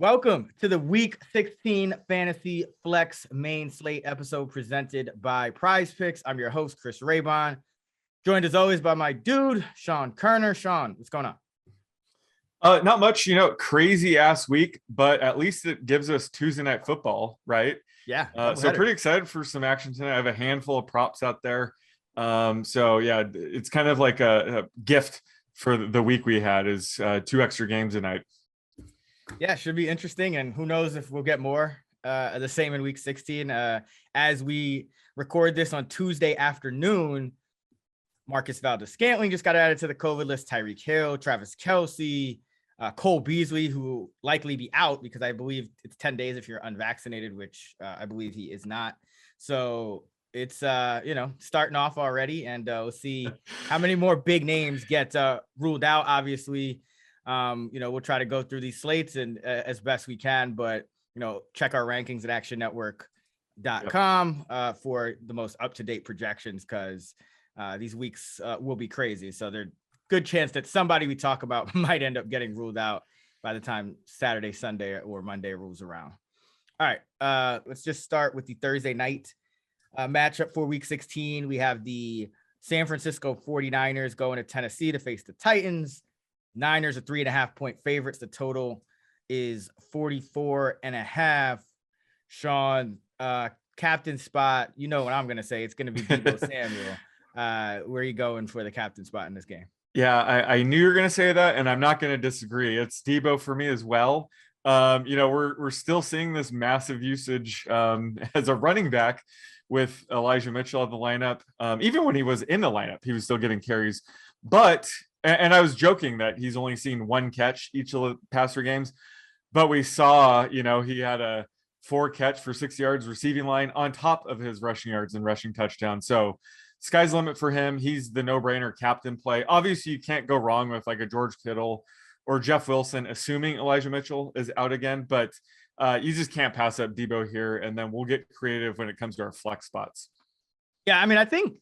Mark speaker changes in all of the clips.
Speaker 1: Welcome to the Week 16 Fantasy Flex main slate episode presented by Prize Picks. I'm your host, Chris Raybon, joined as always by my dude, Sean Koerner. Sean, what's going on?
Speaker 2: Not much, crazy ass week, but at least it gives us Tuesday night football, right?
Speaker 1: Yeah.
Speaker 2: So pretty excited for some action tonight. I have a handful of props out there. So yeah, it's kind of like a gift for the week we had is 2 extra games tonight.
Speaker 1: Yeah, should be interesting. And who knows if we'll get more the same in week 16. As we record this on Tuesday afternoon, Marcus Valdes-Scantling just got added to the COVID list. Tyreek Hill, Travis Kelce, Cole Beasley, who will likely be out because I believe it's 10 days if you're unvaccinated, which I believe he is not. So it's, starting off already, and we'll see how many more big names get ruled out. Obviously, we'll try to go through these slates and as best we can, but, check our rankings at actionnetwork.com for the most up-to-date projections, because these weeks will be crazy. So there's good chance that somebody we talk about might end up getting ruled out by the time Saturday, Sunday, or Monday rolls around. All right, let's just start with the Thursday night matchup for week 16. We have the San Francisco 49ers going to Tennessee to face the Titans. Niners are 3.5-point favorites. The total is 44.5. Sean, captain spot, you know what I'm going to say. It's going to be Deebo Samuel. Where are you going for the captain spot in this game?
Speaker 2: Yeah, I knew you were going to say that, and I'm not going to disagree. It's Deebo for me as well. We're still seeing this massive usage as a running back with Elijah Mitchell in the lineup. Even when he was in the lineup, he was still getting carries. But, and I was joking that he's only seen 1 catch each of the past 3 games, but we saw, he had a 4 catch for 6 yards receiving line on top of his rushing yards and rushing touchdown. So sky's the limit for him. He's the no-brainer captain play. Obviously, you can't go wrong with like a George Kittle or Jeff Wilson, assuming Elijah Mitchell is out again. But you just can't pass up Deebo here, and then we'll get creative when it comes to our flex spots.
Speaker 1: Yeah, I mean, I think,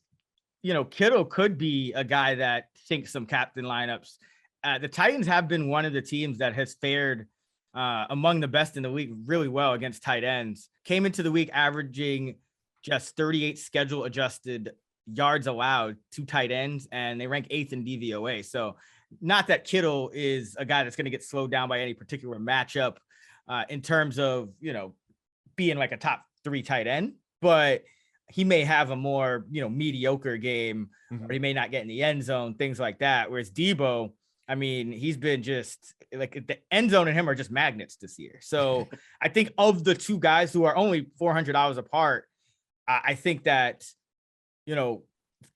Speaker 1: Kittle could be a guy that sinks some captain lineups. The Titans have been one of the teams that has fared among the best in the league really well against tight ends. Came into the week averaging just 38 schedule adjusted yards allowed to tight ends, and they rank 8th in DVOA. So not that Kittle is a guy that's going to get slowed down by any particular matchup in terms of, being like a top 3 tight end, but he may have a more, mediocre game, or he may not get in the end zone, things like that. Whereas Deebo, I mean, he's been just like the end zone and him are just magnets this year. So I think of the 2 guys who are only $400 apart, I think that,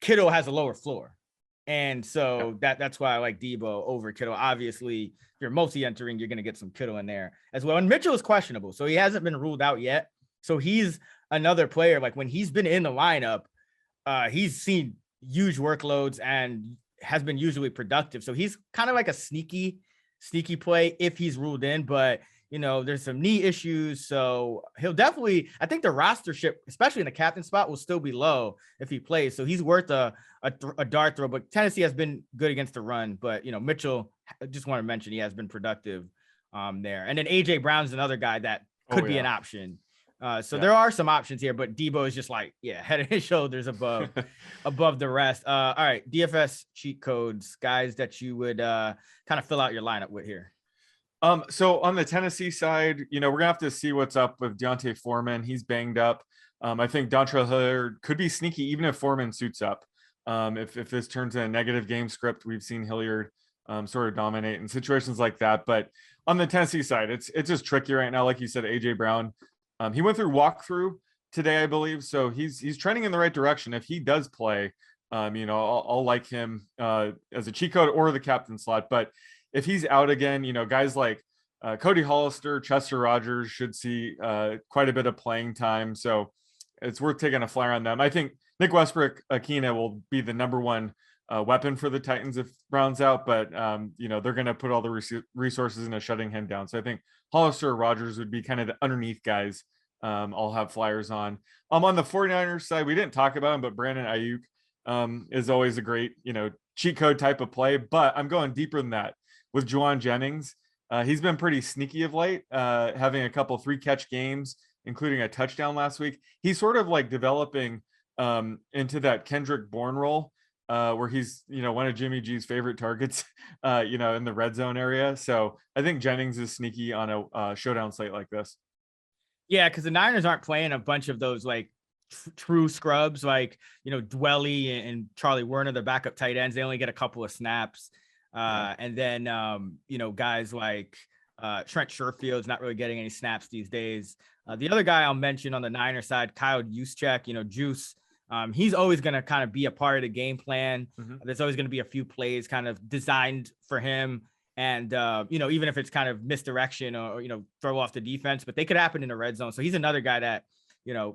Speaker 1: Kittle has a lower floor. And so that's why I like Deebo over Kittle. Obviously, if you're multi-entering, you're going to get some Kittle in there as well. And Mitchell is questionable, so he hasn't been ruled out yet. So he's another player, like when he's been in the lineup, he's seen huge workloads and has been usually productive. So he's kind of like a sneaky play if he's ruled in, but there's some knee issues. So he'll definitely, I think the rostership, especially in the captain spot, will still be low if he plays. So he's worth a dart throw, but Tennessee has been good against the run. But, Mitchell, I just want to mention he has been productive there. And then AJ Brown's another guy that could be an option. There are some options here, but Deebo is just like, head and shoulders above the rest. All right, DFS cheat codes, guys that you would kind of fill out your lineup with here.
Speaker 2: So on the Tennessee side, we're gonna have to see what's up with Deontay Foreman. He's banged up. I think Dontrell Hilliard could be sneaky even if Foreman suits up. If this turns into a negative game script, we've seen Hilliard sort of dominate in situations like that. But on the Tennessee side, it's just tricky right now. Like you said, AJ Brown, he went through walkthrough today, I believe. So he's trending in the right direction. If he does play, I'll like him as a cheat code or the captain slot. But if he's out again, guys like Cody Hollister, Chester Rogers should see quite a bit of playing time. So it's worth taking a flyer on them. I think Nick Westbrook-Akina will be the number 1 weapon for the Titans if Brown's out, but they're going to put all the resources into shutting him down. So I think Hollister or Rogers would be kind of the underneath guys I'll have flyers on. On the 49ers side, we didn't talk about him, but Brandon Ayuk is always a great, cheat code type of play, but I'm going deeper than that with Juwan Jennings. He's been pretty sneaky of late, having a couple 3-catch games, including a touchdown last week. He's sort of like developing into that Kendrick Bourne role, where he's, one of Jimmy G's favorite targets, in the red zone area. So I think Jennings is sneaky on a showdown slate like this.
Speaker 1: Yeah, because the Niners aren't playing a bunch of those like true scrubs, like, Dwelly and Charlie Werner, the backup tight ends. They only get a couple of snaps. And then, guys like Trent Sherfield's not really getting any snaps these days. The other guy I'll mention on the Niners side, Kyle Juszczyk, Juice. He's always going to kind of be a part of the game plan. There's always going to be a few plays kind of designed for him. And, even if it's kind of misdirection or throw off the defense, but they could happen in the red zone. So he's another guy that,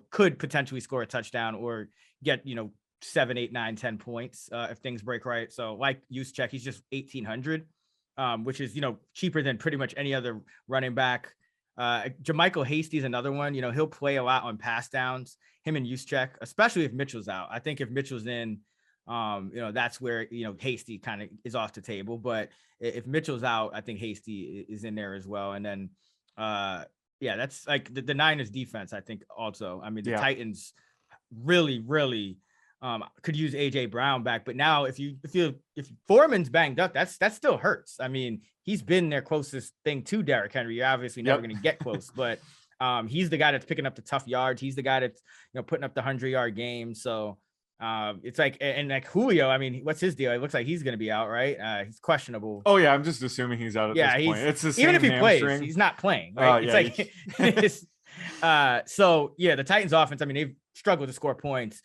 Speaker 1: could potentially score a touchdown or get, 7, 8, 9, 10 points if things break right. So like Juszczyk, he's just 1,800, which is, cheaper than pretty much any other running back. Jermichael Hasty's another one. He'll play a lot on pass downs, him and Juszczyk, especially if Mitchell's out. I think if Mitchell's in, that's where, Hasty kind of is off the table. But if Mitchell's out, I think Hasty is in there as well. And then, that's like the Niners defense, I think also. I mean, the Titans really, really could use AJ Brown back. But now if Foreman's banged up, that still hurts. I mean, he's been their closest thing to Derrick Henry. You're obviously never going to get close, but he's the guy that's picking up the tough yards. He's the guy that's, putting up the 100-yard game. So it's like, and like Julio, I mean, what's his deal? It looks like he's going to be out, right? He's questionable.
Speaker 2: Oh yeah. I'm just assuming he's out at this point. It's the same
Speaker 1: even if he
Speaker 2: hamstring.
Speaker 1: plays, he's not playing, right? It's like, so yeah, the Titans offense, I mean, they've struggled to score points.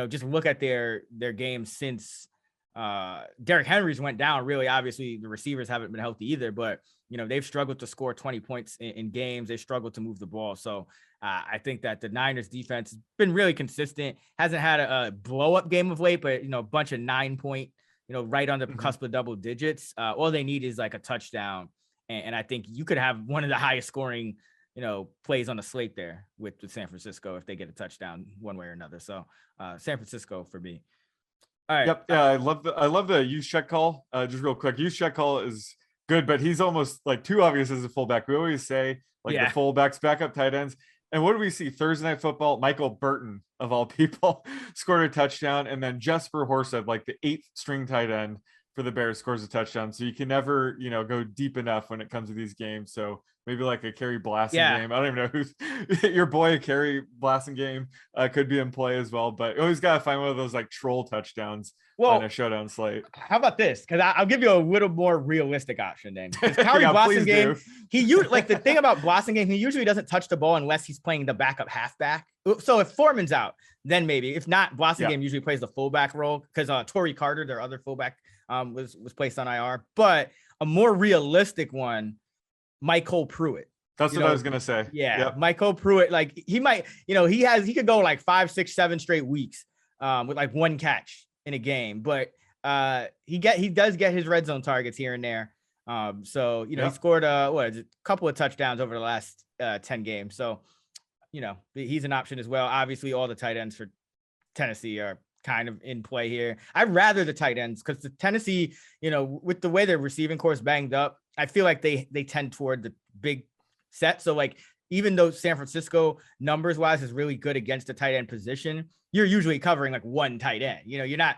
Speaker 1: Just look at their games since Derrick Henry's went down. Really, obviously the receivers haven't been healthy either, but they've struggled to score 20 points in games. They struggled to move the ball. So I think that the Niners defense has been really consistent. Hasn't had a blow up game of late, but a bunch of 9-point, right on the cusp of double digits. All they need is like a touchdown, and I think you could have one of the highest scoring plays on the slate there with San Francisco if they get a touchdown one way or another. So San Francisco for me. All right.
Speaker 2: Yep. Yeah, I love the Juszczyk call. Just real quick, Juszczyk call is good, but he's almost like too obvious as a fullback. We always say the fullbacks, backup tight ends. And what do we see? Thursday Night Football, Michael Burton, of all people, scored a touchdown. And then Jesper Horsted, like the 8th string tight end for the Bears, scores a touchdown. So you can never, go deep enough when it comes to these games. So maybe like a Kerry Blasting game. I don't even know who's your boy, Kerry Blasting game could be in play as well. But you always got to find one of those like troll touchdowns on a showdown slate.
Speaker 1: How about this? Because I'll give you a little more realistic option then. Kerry Blasting game, the thing about Blasting game, he usually doesn't touch the ball unless he's playing the backup halfback. So if Foreman's out, then maybe. If not, Blasting game usually plays the fullback role because Torrey Carter, their other fullback, was placed on IR. But a more realistic one, Michael Pruitt.
Speaker 2: That's what I was gonna say.
Speaker 1: Yeah, yep. Michael Pruitt, like he might, he could go like 5, 6, 7 straight weeks with like 1 catch in a game, but he does get his red zone targets here and there. So he scored a couple of touchdowns over the last 10 games. So he's an option as well. Obviously, all the tight ends for Tennessee are kind of in play here. I'd rather the tight ends because the Tennessee, with the way their receiving core is banged up, I feel like they tend toward the big set. So like, even though San Francisco numbers wise is really good against the tight end position, you're usually covering like 1 tight end. You're not,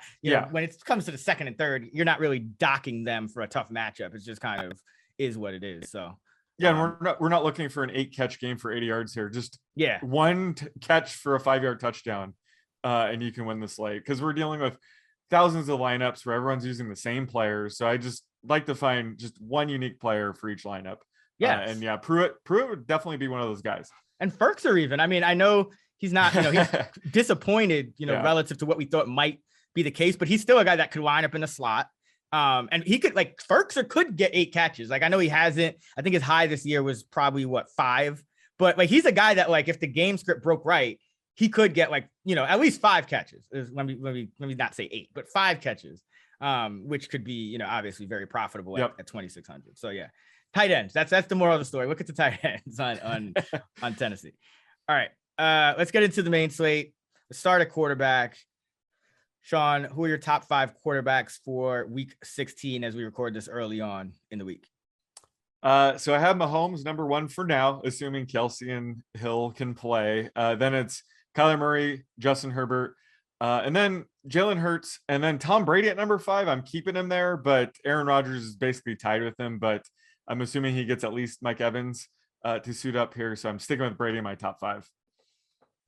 Speaker 1: when it comes to the second and third, you're not really docking them for a tough matchup. It's just kind of is what it is. So
Speaker 2: yeah, and we're not looking for an 8-catch game for 80 yards here. Just one catch for a 5-yard touchdown. And you can win the slate because we're dealing with thousands of lineups where everyone's using the same players. So I just like to find just one unique player for each lineup. Pruitt would definitely be one of those guys.
Speaker 1: And Ferkser even. I mean, I know he's not, he's disappointed, relative to what we thought might be the case, but he's still a guy that could line up in the slot. And he could Ferkser could get 8 catches. Like I know he hasn't. I think his high this year was probably 5, but like he's a guy that like if the game script broke right, he could get like, at least 5 catches. Let me not say 8, but 5 catches, which could be, obviously very profitable at 2,600. So yeah, tight ends. That's the moral of the story. Look at the tight ends on Tennessee. All right, let's get into the main slate. Let's start at quarterback. Sean, who are your top 5 quarterbacks for week 16 as we record this early on in the week?
Speaker 2: So I have Mahomes number one for now, assuming Kelsey and Hill can play. Then it's Kyler Murray, Justin Herbert, and then Jalen Hurts, and then Tom Brady at number 5. I'm keeping him there, but Aaron Rodgers is basically tied with him. But I'm assuming he gets at least Mike Evans to suit up here. So I'm sticking with Brady in my top 5.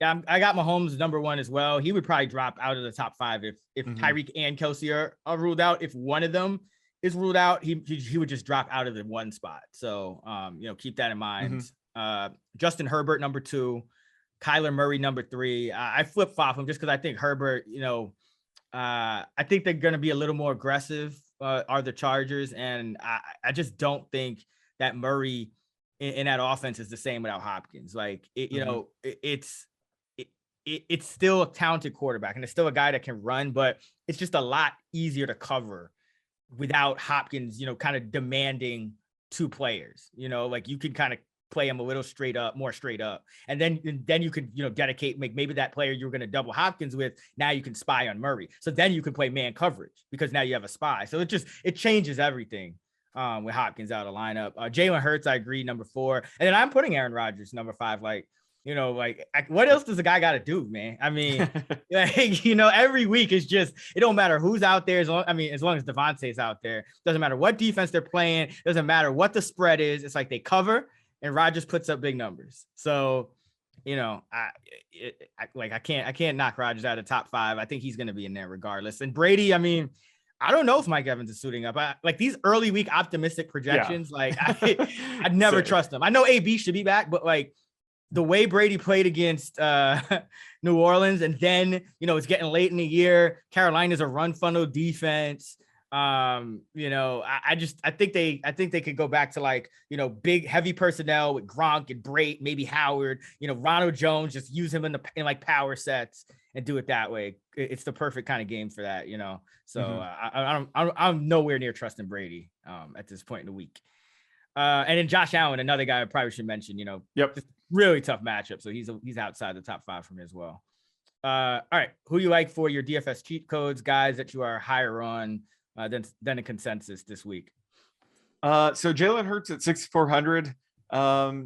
Speaker 1: Yeah, I got Mahomes number 1 as well. He would probably drop out of the top 5 if Tyreek and Kelsey are ruled out. If one of them is ruled out, he would just drop out of the 1 spot. So keep that in mind. Justin Herbert number 2, Kyler Murray number 3. I flip-flop him just because I think Herbert, I think they're going to be a little more aggressive, are the Chargers, and I just don't think that Murray in that offense is the same without Hopkins. Like it's still a talented quarterback and it's still a guy that can run, but it's just a lot easier to cover without Hopkins, kind of demanding 2 players, like you can kind of play him a little more straight up. And then you could, dedicate, maybe that player you're going to double Hopkins with. Now you can spy on Murray. So then you can play man coverage because now you have a spy. So it changes everything with Hopkins out of lineup. Jalen Hurts, I agree, number 4. And then I'm putting Aaron Rodgers number 5. What else does a guy got to do, man? I mean, every week is just, it don't matter who's out there. As long as Devontae's out there, doesn't matter what defense they're playing. Doesn't matter what the spread is. It's like they cover and Rodgers puts up big numbers. So, I can't knock Rodgers out of top 5. I think he's going to be in there regardless. And Brady, I mean, I don't know if Mike Evans is suiting up. These early week optimistic projections, I'd never trust them. I know AB should be back, but the way Brady played against New Orleans, and then, it's getting late in the year. Carolina's a run funnel defense. I think they could go back to big heavy personnel with Gronk and Brate, maybe Howard, Ronald Jones, just use him in power sets and do it that way. It's the perfect kind of game for that, So I'm nowhere near trusting Brady at this point in the week. And then Josh Allen, another guy I probably should mention, just really tough matchup. So he's outside the top 5 for me as well. All right. Who you like for your DFS cheat codes, guys that you are higher on than a consensus this week?
Speaker 2: So Jalen Hurts at 6,400.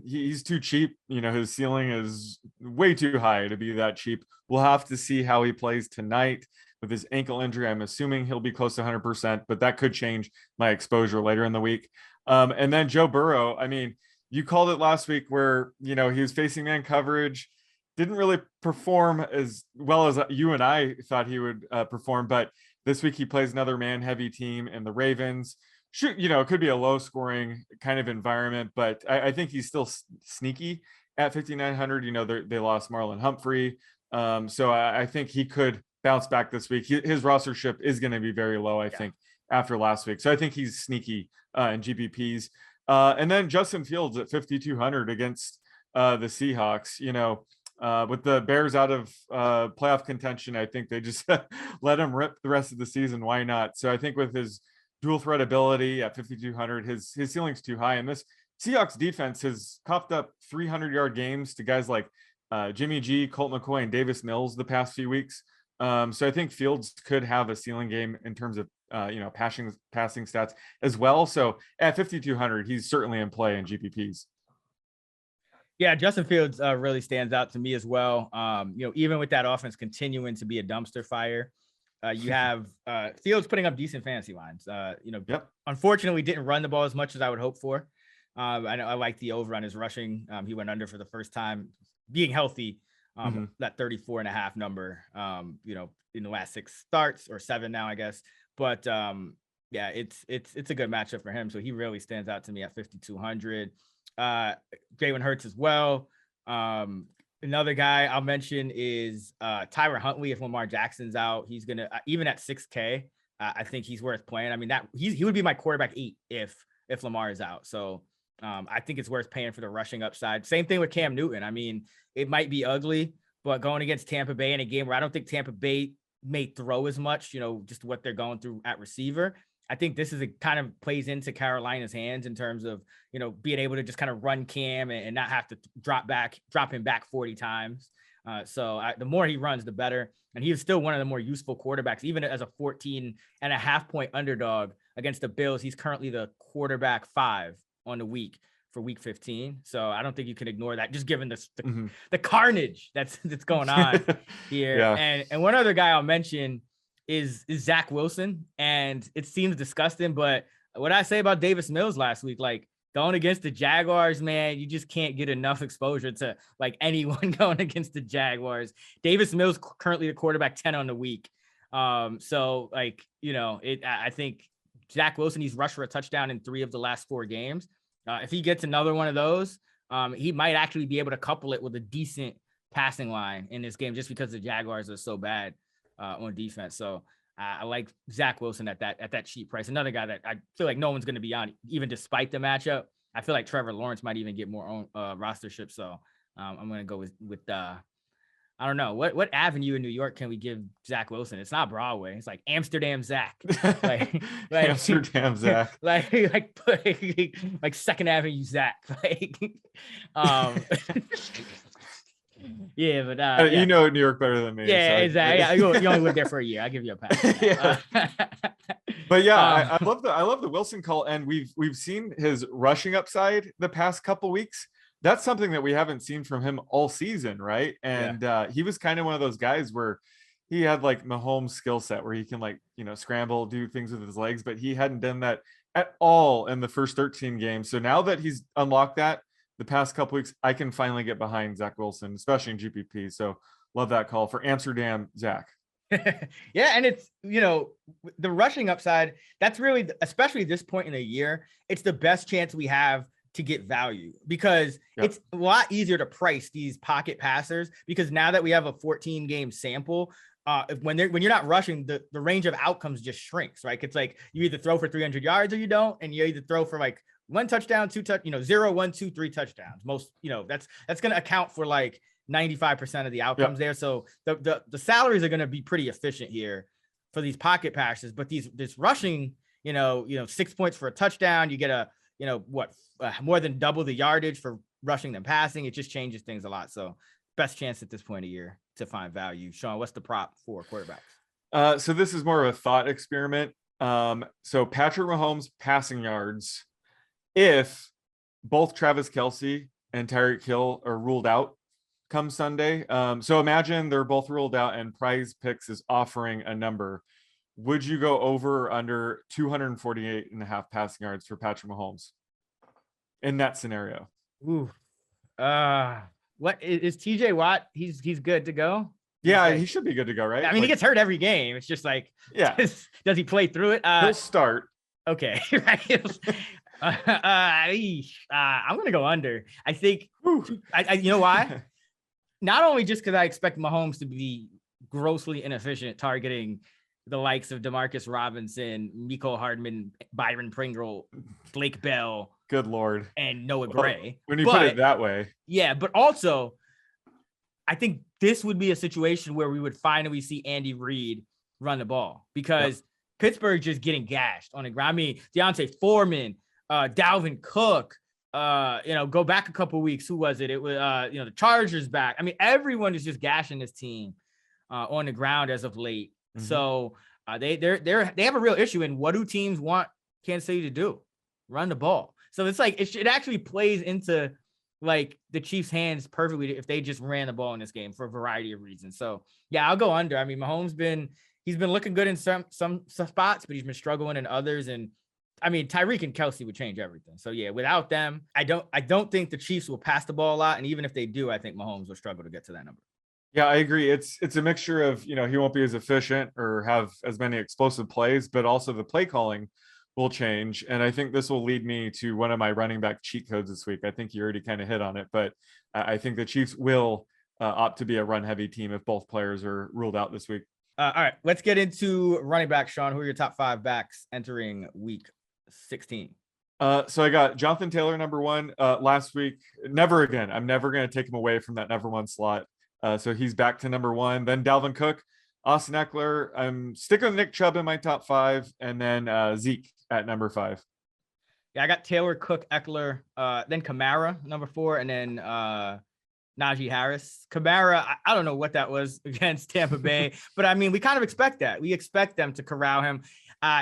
Speaker 2: He's too cheap. His ceiling is way too high to be that cheap. We'll have to see how he plays tonight with his ankle injury. I'm assuming he'll be close to 100%, but that could change my exposure later in the week. And then Joe Burrow, I mean, you called it last week where, he was facing man coverage, didn't really perform as well as you and I thought he would perform. But this week he plays another man heavy team and the Ravens. It could be a low scoring kind of environment, but I think he's still sneaky at 5,900. They lost Marlon Humphrey. So I think he could bounce back this week. His rostership is going to be very low, I think, after last week. So I think he's sneaky in GPPs. And then Justin Fields at 5,200 against the Seahawks. With the Bears out of playoff contention, I think they just let him rip the rest of the season. Why not? So I think with his dual threat ability at 5,200, his ceiling's too high. And this Seahawks defense has coughed up 300-yard games to guys like Jimmy G, Colt McCoy, and Davis Mills the past few weeks. So I think Fields could have a ceiling game in terms of passing stats as well. So at 5,200, he's certainly in play in GPPs.
Speaker 1: Yeah, Justin Fields really stands out to me as well. Even with that offense continuing to be a dumpster fire, you have Fields putting up decent fantasy lines. Unfortunately, didn't run the ball as much as I would hope for. I know I like the over on his rushing. He went under for the first time, being healthy. That 34.5 number, in the last 6 starts, or 7 now, I guess. But it's a good matchup for him. So he really stands out to me at 5,200. Jalen Hurts as well. Another guy I'll mention is Tyler Huntley. If Lamar Jackson's out, he's gonna even at 6K. I think he's worth playing. I mean, he would be my quarterback 8 if Lamar is out. So I think it's worth paying for the rushing upside. Same thing with Cam Newton. I mean, it might be ugly, but going against Tampa Bay in a game where I don't think Tampa Bay may throw as much, just what they're going through at receiver, I think this is kind of plays into Carolina's hands in terms of, being able to just kind of run Cam and not have to drop him back 40 times. So the more he runs, the better. And he is still one of the more useful quarterbacks, even as a 14.5 point underdog against the Bills. He's currently the quarterback 5 on the week for week 15. So I don't think you can ignore that, just given the carnage that's going on here.
Speaker 2: Yeah.
Speaker 1: And one other guy I'll mention is Zach Wilson. And it seems disgusting, but what I say about Davis Mills last week, like going against the Jaguars, man, you just can't get enough exposure to like anyone going against the Jaguars. Davis Mills currently the quarterback 10 on the week. So like, I think Zach Wilson, he's rushed for a touchdown in 3 of the last 4 games. If he gets another one of those, he might actually be able to couple it with a decent passing line in this game, just because the Jaguars are so bad on defense. So I like Zach Wilson at that cheap price. Another guy that I feel like no one's going to be on, even despite the matchup. I feel like Trevor Lawrence might even get more on rostership. So I'm going to go with I don't know what avenue in New York can we give Zach Wilson? It's not Broadway. It's like Amsterdam Zach, like
Speaker 2: Amsterdam Zach,
Speaker 1: like 2nd Avenue Zach, yeah, but yeah.
Speaker 2: You know New York better than me.
Speaker 1: Yeah,
Speaker 2: so
Speaker 1: exactly. Yeah, you only lived there for a year. I'll give you a pass.
Speaker 2: Yeah. But yeah, I love the Wilson call, and we've seen his rushing upside the past couple weeks. That's something that we haven't seen from him all season, right? And he was kind of one of those guys where he had like Mahomes' skill set, where he can like scramble, do things with his legs, but he hadn't done that at all in the first 13 games. So now that he's unlocked that the past couple weeks, I can finally get behind Zach Wilson, especially in GPP. So love that call for Amsterdam Zach.
Speaker 1: Yeah, and it's the rushing upside, that's really, especially this point in the year, it's the best chance we have to get value, because it's a lot easier to price these pocket passers, because now that we have a 14 game sample, when you're not rushing, the range of outcomes just shrinks, right? It's like you either throw for 300 yards or you don't, and you either throw for like 1 touchdown, 2 0, 1, 2, 3 touchdowns. Most, that's going to account for like 95% of the outcomes there. So the salaries are going to be pretty efficient here for these pocket passes, but this rushing, 6 points for a touchdown, you get a, more than double the yardage for rushing than passing. It just changes things a lot. So best chance at this point of year to find value. Sean, what's the prop for quarterbacks?
Speaker 2: So this is more of a thought experiment. So Patrick Mahomes passing yards, if both Travis Kelce and Tyreek Hill are ruled out come Sunday. So imagine they're both ruled out and Prize Picks is offering a number. Would you go over or under 248.5 passing yards for Patrick Mahomes in that scenario?
Speaker 1: Ooh. What is TJ Watt? He's good to go.
Speaker 2: Yeah, he should be good to go, right?
Speaker 1: I mean, he gets hurt every game. It's just like, does he play through it?
Speaker 2: He'll start.
Speaker 1: Okay. I'm gonna go under. I think you know why? Not only just because I expect Mahomes to be grossly inefficient targeting the likes of Demarcus Robinson, Mecole Hardman, Byron Pringle, Blake Bell,
Speaker 2: good Lord,
Speaker 1: and Noah Gray.
Speaker 2: When you put it that way.
Speaker 1: Yeah, but also I think this would be a situation where we would finally see Andy Reid run the ball, because Pittsburgh just getting gashed on the ground. I mean, Deontay Foreman, Dalvin Cook, go back a couple weeks. Who was it? It was, the Chargers back. I mean, everyone is just gashing this team on the ground as of late. Mm-hmm. So they have a real issue. And what do teams want Kansas City to do? Run the ball. So it's like, it actually plays into like the Chiefs' hands perfectly if they just ran the ball in this game for a variety of reasons. So yeah, I'll go under. I mean, Mahomes he's been looking good in some spots, but he's been struggling in others. And I mean, Tyreek and Kelce would change everything. So yeah, without them, I don't think the Chiefs will pass the ball a lot. And even if they do, I think Mahomes will struggle to get to that number.
Speaker 2: Yeah, I agree. It's a mixture of, he won't be as efficient or have as many explosive plays, but also the play calling will change. And I think this will lead me to one of my running back cheat codes this week. I think you already kind of hit on it, but I think the Chiefs will opt to be a run heavy team if both players are ruled out this week.
Speaker 1: All right, let's get into running back. Sean, who are your top 5 backs entering week 16?
Speaker 2: So I got Jonathan Taylor, number 1 last week. Never again. I'm never going to take him away from that number 1 slot. So he's back to number 1. Then Dalvin Cook, Austin Eckler. I'm sticking with Nick Chubb in my top 5, and then Zeke at number 5. Yeah,
Speaker 1: I got Taylor, Cook, Eckler, then Kamara, number 4, and then Najee Harris. Kamara, I don't know what that was against Tampa Bay, but I mean, we kind of expect that. We expect them to corral him.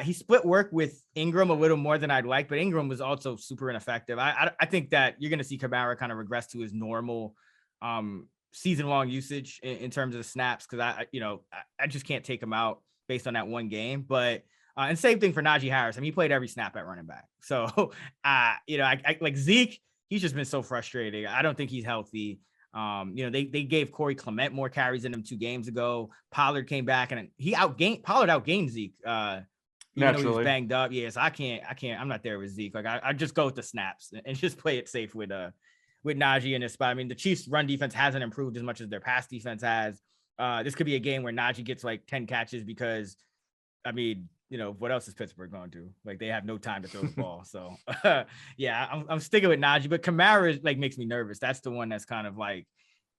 Speaker 1: He split work with Ingram a little more than I'd like, but Ingram was also super ineffective. I think that you're going to see Kamara kind of regress to his normal season-long usage in terms of the snaps, because I just can't take him out based on that one game. But and same thing for Najee Harris. I mean, he played every snap at running back. So I like Zeke. He's just been so frustrating. I don't think he's healthy. They gave Corey Clement more carries than him 2 games ago. Pollard came back and Pollard outgained Zeke. Even though he was banged up. Yes, I can't. I'm not there with Zeke. Like I just go with the snaps and just play it safe with Najee in this spot. I mean, the Chiefs' run defense hasn't improved as much as their pass defense has. This could be a game where Najee gets like 10 catches because, I mean, what else is Pittsburgh going to do? Like, they have no time to throw the ball. So, yeah, I'm sticking with Najee, but Kamara makes me nervous. That's the one that's kind of like,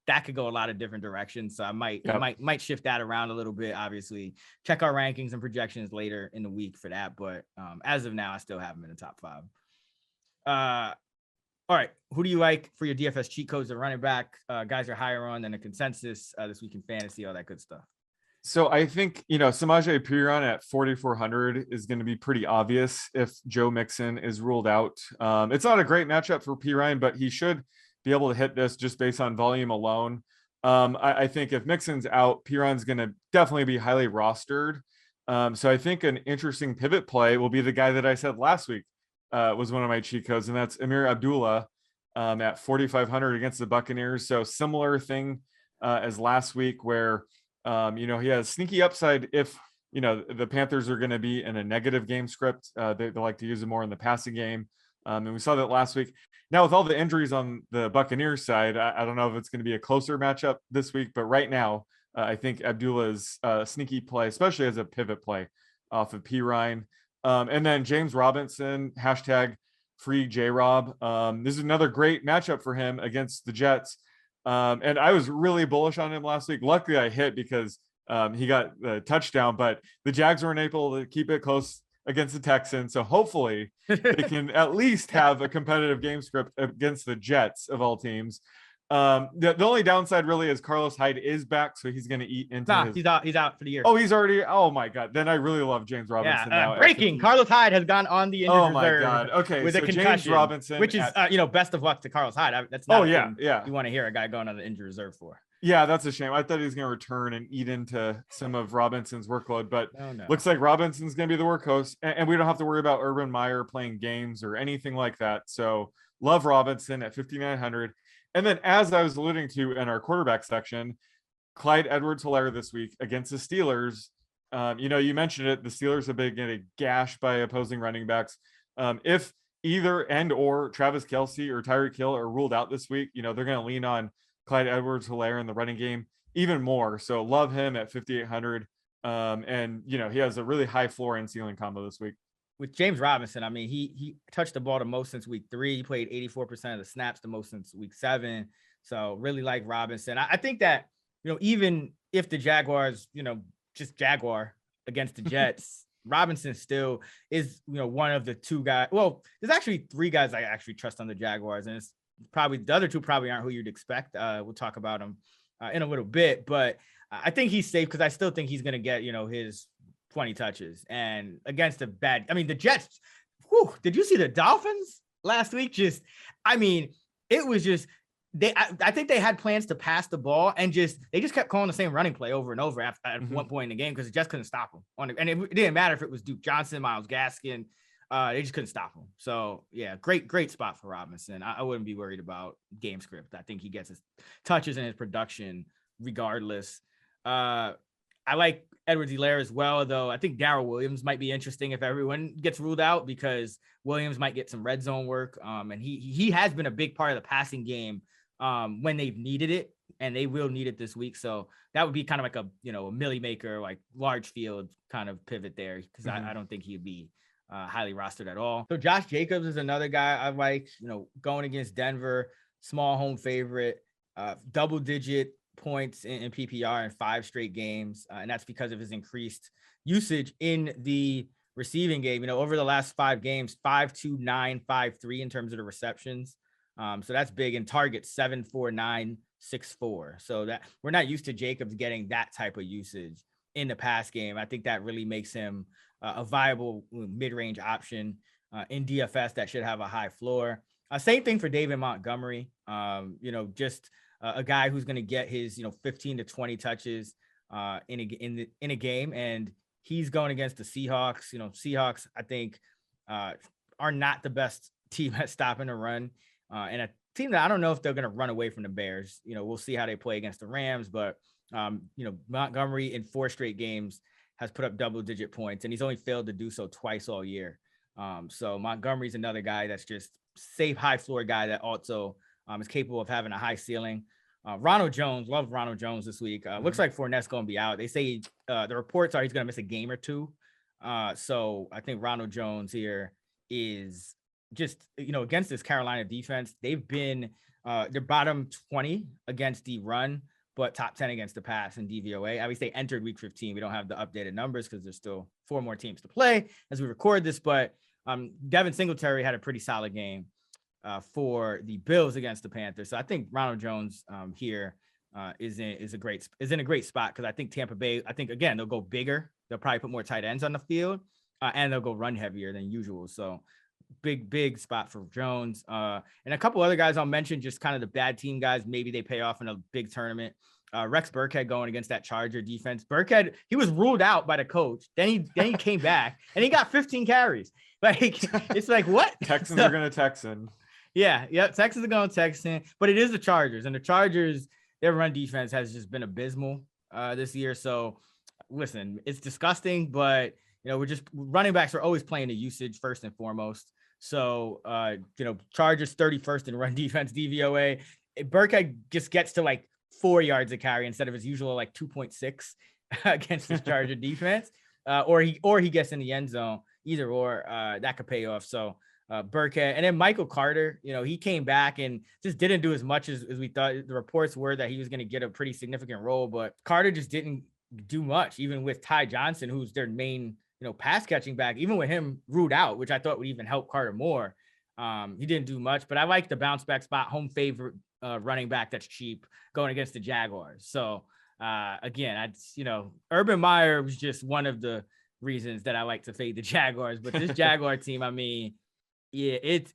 Speaker 1: that could go a lot of different directions. So I might shift that around a little bit. Obviously, check our rankings and projections later in the week for that. But as of now, I still have him in the top 5. All right. Who do you like for your DFS cheat codes and running back? Guys are higher on than the consensus this week in fantasy, all that good stuff.
Speaker 2: So I think, Samaje Perine at 4,400 is going to be pretty obvious if Joe Mixon is ruled out. It's not a great matchup for Perine, but he should be able to hit this just based on volume alone. I think if Mixon's out, Perine's going to definitely be highly rostered. So I think an interesting pivot play will be the guy that I said last week was one of my cheat codes, and that's Amir Abdullah at 4,500 against the Buccaneers. So similar thing as last week where, he has sneaky upside if, the Panthers are going to be in a negative game script. They like to use it more in the passing game. And we saw that last week. Now, with all the injuries on the Buccaneers side, I don't know if it's going to be a closer matchup this week, but right now, I think Abdullah's sneaky play, especially as a pivot play off of Perine. And then James Robinson, #free J-Rob. This is another great matchup for him against the Jets. And I was really bullish on him last week. Luckily, I hit because he got the touchdown, but the Jags weren't able to keep it close against the Texans. So hopefully they can at least have a competitive game script against the Jets of all teams. The only downside really is Carlos Hyde is back, so he's going to eat into
Speaker 1: he's out for the year.
Speaker 2: Oh, he's already. Oh my God! Then I really love James Robinson now.
Speaker 1: Breaking: Carlos Hyde has gone on the injured reserve.
Speaker 2: God! Okay,
Speaker 1: with
Speaker 2: so
Speaker 1: a concussion,
Speaker 2: James Robinson,
Speaker 1: which is best of luck to Carlos Hyde. That's not.
Speaker 2: Yeah.
Speaker 1: You want to hear a guy going on the injured reserve for?
Speaker 2: Yeah, that's a shame. I thought he was going to return and eat into some of Robinson's workload, but looks like Robinson's going to be the workhorse, and we don't have to worry about Urban Meyer playing games or anything like that. So love Robinson at 5,900. And then, as I was alluding to in our quarterback section, Clyde Edwards-Helaire this week against the Steelers. You mentioned it. The Steelers have been getting gashed by opposing running backs. If either or Travis Kelce or Tyreek Hill are ruled out this week, they're going to lean on Clyde Edwards-Helaire in the running game even more. So love him at 5,800. And he has a really high floor and ceiling combo this week.
Speaker 1: With James Robinson, I mean, he touched the ball the most since week 3. He played 84% of the snaps the most since week 7. So really like Robinson. I think that, even if the Jaguars, just Jaguar against the Jets, Robinson still is, one of the 2 guys. Well, there's actually 3 guys I actually trust on the Jaguars, and it's probably the other 2 probably aren't who you'd expect. We'll talk about them in a little bit, but I think he's safe because I still think he's going to get, his 20 touches. And against the Jets, did you see the Dolphins last week? It was just, I think they had plans to pass the ball and they just kept calling the same running play over and over at one point in the game because it just couldn't stop them. And it didn't matter if it was Duke Johnson, Myles Gaskin, they just couldn't stop him. So yeah, great spot for Robinson. I wouldn't be worried about game script. I think he gets his touches and his production regardless. I like Edwards-Helaire as well, though. I think Darrell Williams might be interesting if everyone gets ruled out because Williams might get some red zone work. And he has been a big part of the passing game when they've needed it, and they will need it this week. So that would be kind of like a Millie Maker, like large field kind of pivot there because I don't think he'd be highly rostered at all. So Josh Jacobs is another guy I like, going against Denver, small home favorite, double-digit points in PPR in 5 straight games. And that's because of his increased usage in the receiving game. Over the last 5 games, 5-2-9, 5-3 in terms of the receptions. So that's big. And targets 7-4-9, 6'4". So that we're not used to Jacobs getting that type of usage in the pass game. I think that really makes him a viable mid-range option in DFS that should have a high floor. Same thing for David Montgomery. Just a guy who's going to get his 15 to 20 touches in a game, and he's going against the Seahawks. Seahawks I think are not the best team at stopping a run, and a team that I don't know if they're going to run away from the Bears. We'll see how they play against the Rams, but Montgomery in 4 straight games has put up double-digit points, and he's only failed to do so twice all year. So Montgomery's another guy that's just safe, high floor guy that also is capable of having a high ceiling. Ronald Jones, love Ronald Jones this week. Looks like Fournette's going to be out. They say the reports are he's going to miss a game or two. So I think Ronald Jones here is just, against this Carolina defense. They've been they're bottom 20 against the run, but top 10 against the pass in DVOA. Obviously, they entered week 15. We don't have the updated numbers because there's still 4 more teams to play as we record this, but Devin Singletary had a pretty solid game for the Bills against the Panthers. So I think Ronald Jones here is in a great spot, because I think Tampa Bay, again, they'll go bigger. They'll probably put more tight ends on the field, and they'll go run heavier than usual. So big spot for Jones. And a couple other guys I'll mention, just kind of the bad team guys. Maybe they pay off in a big tournament. Rex Burkhead going against that Charger defense. Burkhead, he was ruled out by the coach. Then he came back and he got 15 carries. Like, it's like, what?
Speaker 2: Texans are going to Texan.
Speaker 1: Yeah. Texans are going Texan, but it is the Chargers, and the Chargers, their run defense has just been abysmal this year. So listen, it's disgusting, but running backs are always playing the usage first and foremost. So Chargers 31st in run defense DVOA. Burkhead just gets to like 4 yards a carry instead of his usual like 2.6 against this Charger defense, or he gets in the end zone. Either or, that could pay off. So Burkhead, and then Michael Carter, he came back and just didn't do as much as we thought. The reports were that he was going to get a pretty significant role, but Carter just didn't do much, even with Ty Johnson, who's their main pass catching back. Even with him ruled out, which I thought would even help Carter more, he didn't do much. But I like the bounce back spot, home favorite running back that's cheap going against the Jaguars. So again, Urban Meyer was just one of the reasons that I like to fade the Jaguars. But this Jaguar team, it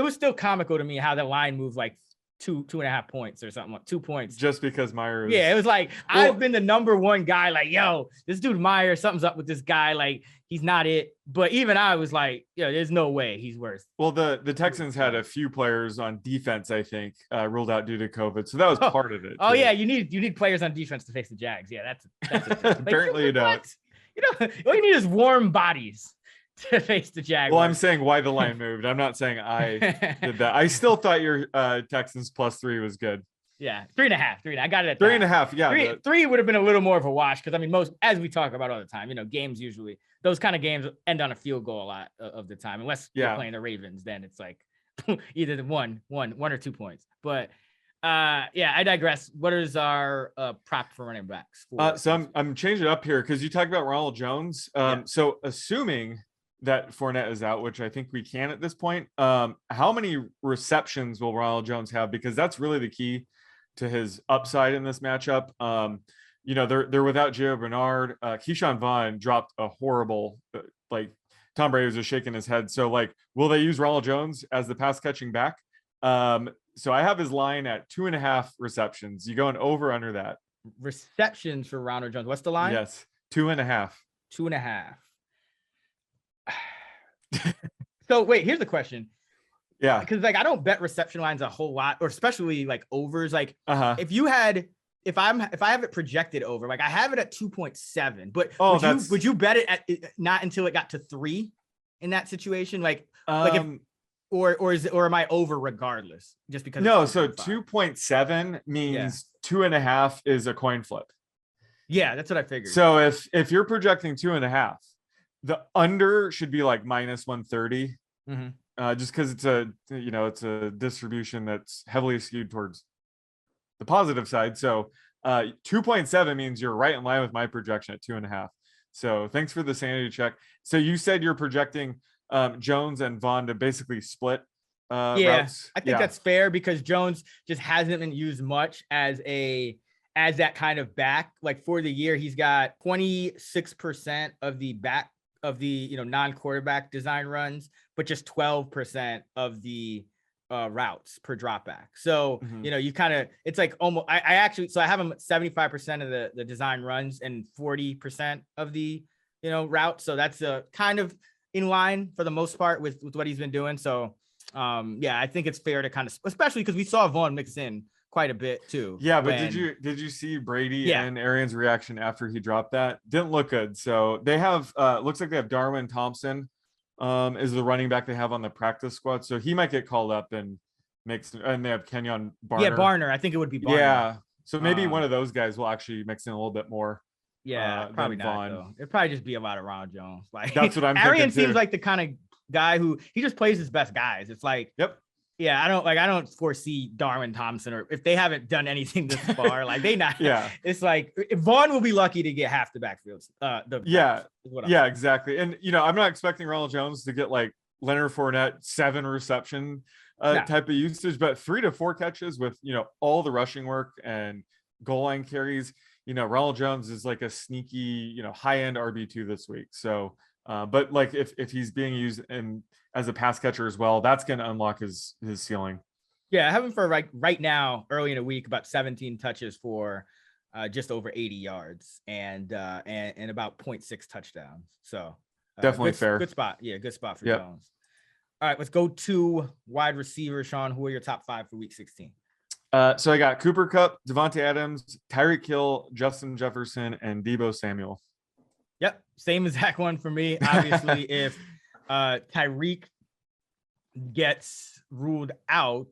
Speaker 1: was still comical to me how the line moved like 2.5 points or something, like 2 points,
Speaker 2: just because Meyer
Speaker 1: it was like, I've been the number one guy, like, yo, this dude Meyer, something's up with this guy, like he's not it. But even I was like, there's no way he's worse.
Speaker 2: Well, the Texans had a few players on defense, I think, ruled out due to COVID, so that was part of it.
Speaker 1: Oh too. Yeah, you need players on defense to face the Jags. Yeah, that's
Speaker 2: apparently you don't.
Speaker 1: All you need is warm bodies to face the Jaguars.
Speaker 2: Well, I'm saying why the line moved. I'm not saying I did that. I still thought your Texans +3 was good.
Speaker 1: Yeah, 3.5. I got it at
Speaker 2: 3.5. Yeah,
Speaker 1: three would have been a little more of a wash, because most, as we talk about all the time, games usually, those kind of games end on a field goal a lot of the time, unless you're playing the Ravens. Then it's like either the one or 2 points. But I digress. What is our prop for running backs?
Speaker 2: So I'm changing it up here because you talked about Ronald Jones. So assuming that Fournette is out, which I think we can at this point, how many receptions will Ronald Jones have? Because that's really the key to his upside in this matchup. They're without Gio Bernard. Keyshawn Vaughn dropped a horrible, Tom Brady was just shaking his head. So will they use Ronald Jones as the pass catching back? So I have his line at 2.5 receptions. You going over under that?
Speaker 1: Receptions for Ronald Jones. What's the line?
Speaker 2: Yes, 2.5.
Speaker 1: 2.5. So wait, here's the question.
Speaker 2: Yeah,
Speaker 1: because I don't bet reception lines a whole lot, or especially overs. If I have it projected over, I have it at 2.7, but would you bet it at not until it got to 3 in that situation? Or am I over regardless? Just because
Speaker 2: so 2.7 means 2.5 is a coin flip.
Speaker 1: Yeah, that's what I figured.
Speaker 2: So if you're projecting 2.5, the under should be minus 130. Just because it's a distribution that's heavily skewed towards the positive side. So 2.7 means you're right in line with my projection at 2.5. So thanks for the sanity check. So you said you're projecting Jones and Vaughn to basically split routes.
Speaker 1: I think that's fair because Jones just hasn't been used much as that kind of back. Like for the year, he's got 26% of the back of the non-quarterback design runs, but just 12% of the routes per drop back. So you kind of, it's like almost I actually, so I have him 75% of the design runs and 40% of the routes. So that's kind of in line for the most part with what he's been doing. So I think it's fair to kind of, especially because we saw Vaughn mix in quite a bit too.
Speaker 2: Yeah, but did you see Brady and Arians' reaction after he dropped that? Didn't look good. So they have looks like they have Darwin Thompson is the running back they have on the practice squad. So he might get called up and and they have Kenyon Barner.
Speaker 1: Yeah, Barner. I think it would be Barner.
Speaker 2: Yeah. So maybe one of those guys will actually mix in a little bit more.
Speaker 1: Yeah, probably not though. It'd probably just be a lot of Ronald Jones. Like
Speaker 2: that's what I'm
Speaker 1: Arians
Speaker 2: thinking.
Speaker 1: Seems like the kind of guy who he just plays his best guys. It's like,
Speaker 2: yep.
Speaker 1: Yeah, I don't foresee Darwin Thompson, or if they haven't done anything this far, like they not.
Speaker 2: Yeah,
Speaker 1: it's like Vaughn will be lucky to get half the backfields.
Speaker 2: Exactly. And I'm not expecting Ronald Jones to get like Leonard Fournette 7 reception type of usage, but 3 to 4 catches with all the rushing work and goal line carries. Ronald Jones is like a sneaky high end RB2 this week. So, but like if he's being used as a pass catcher as well, that's going to unlock his ceiling.
Speaker 1: Yeah, I have him for right now, early in the week, about 17 touches for just over 80 yards and about 0.6 touchdowns. So
Speaker 2: definitely fair.
Speaker 1: Good spot. Yeah, good spot for Jones. All right, let's go to wide receiver. Sean, who are your top 5 for week 16?
Speaker 2: So I got Cooper Kupp, Devontae Adams, Tyreek Hill, Justin Jefferson, and Deebo Samuel.
Speaker 1: Yep, same exact one for me. Obviously, if Tyreek gets ruled out,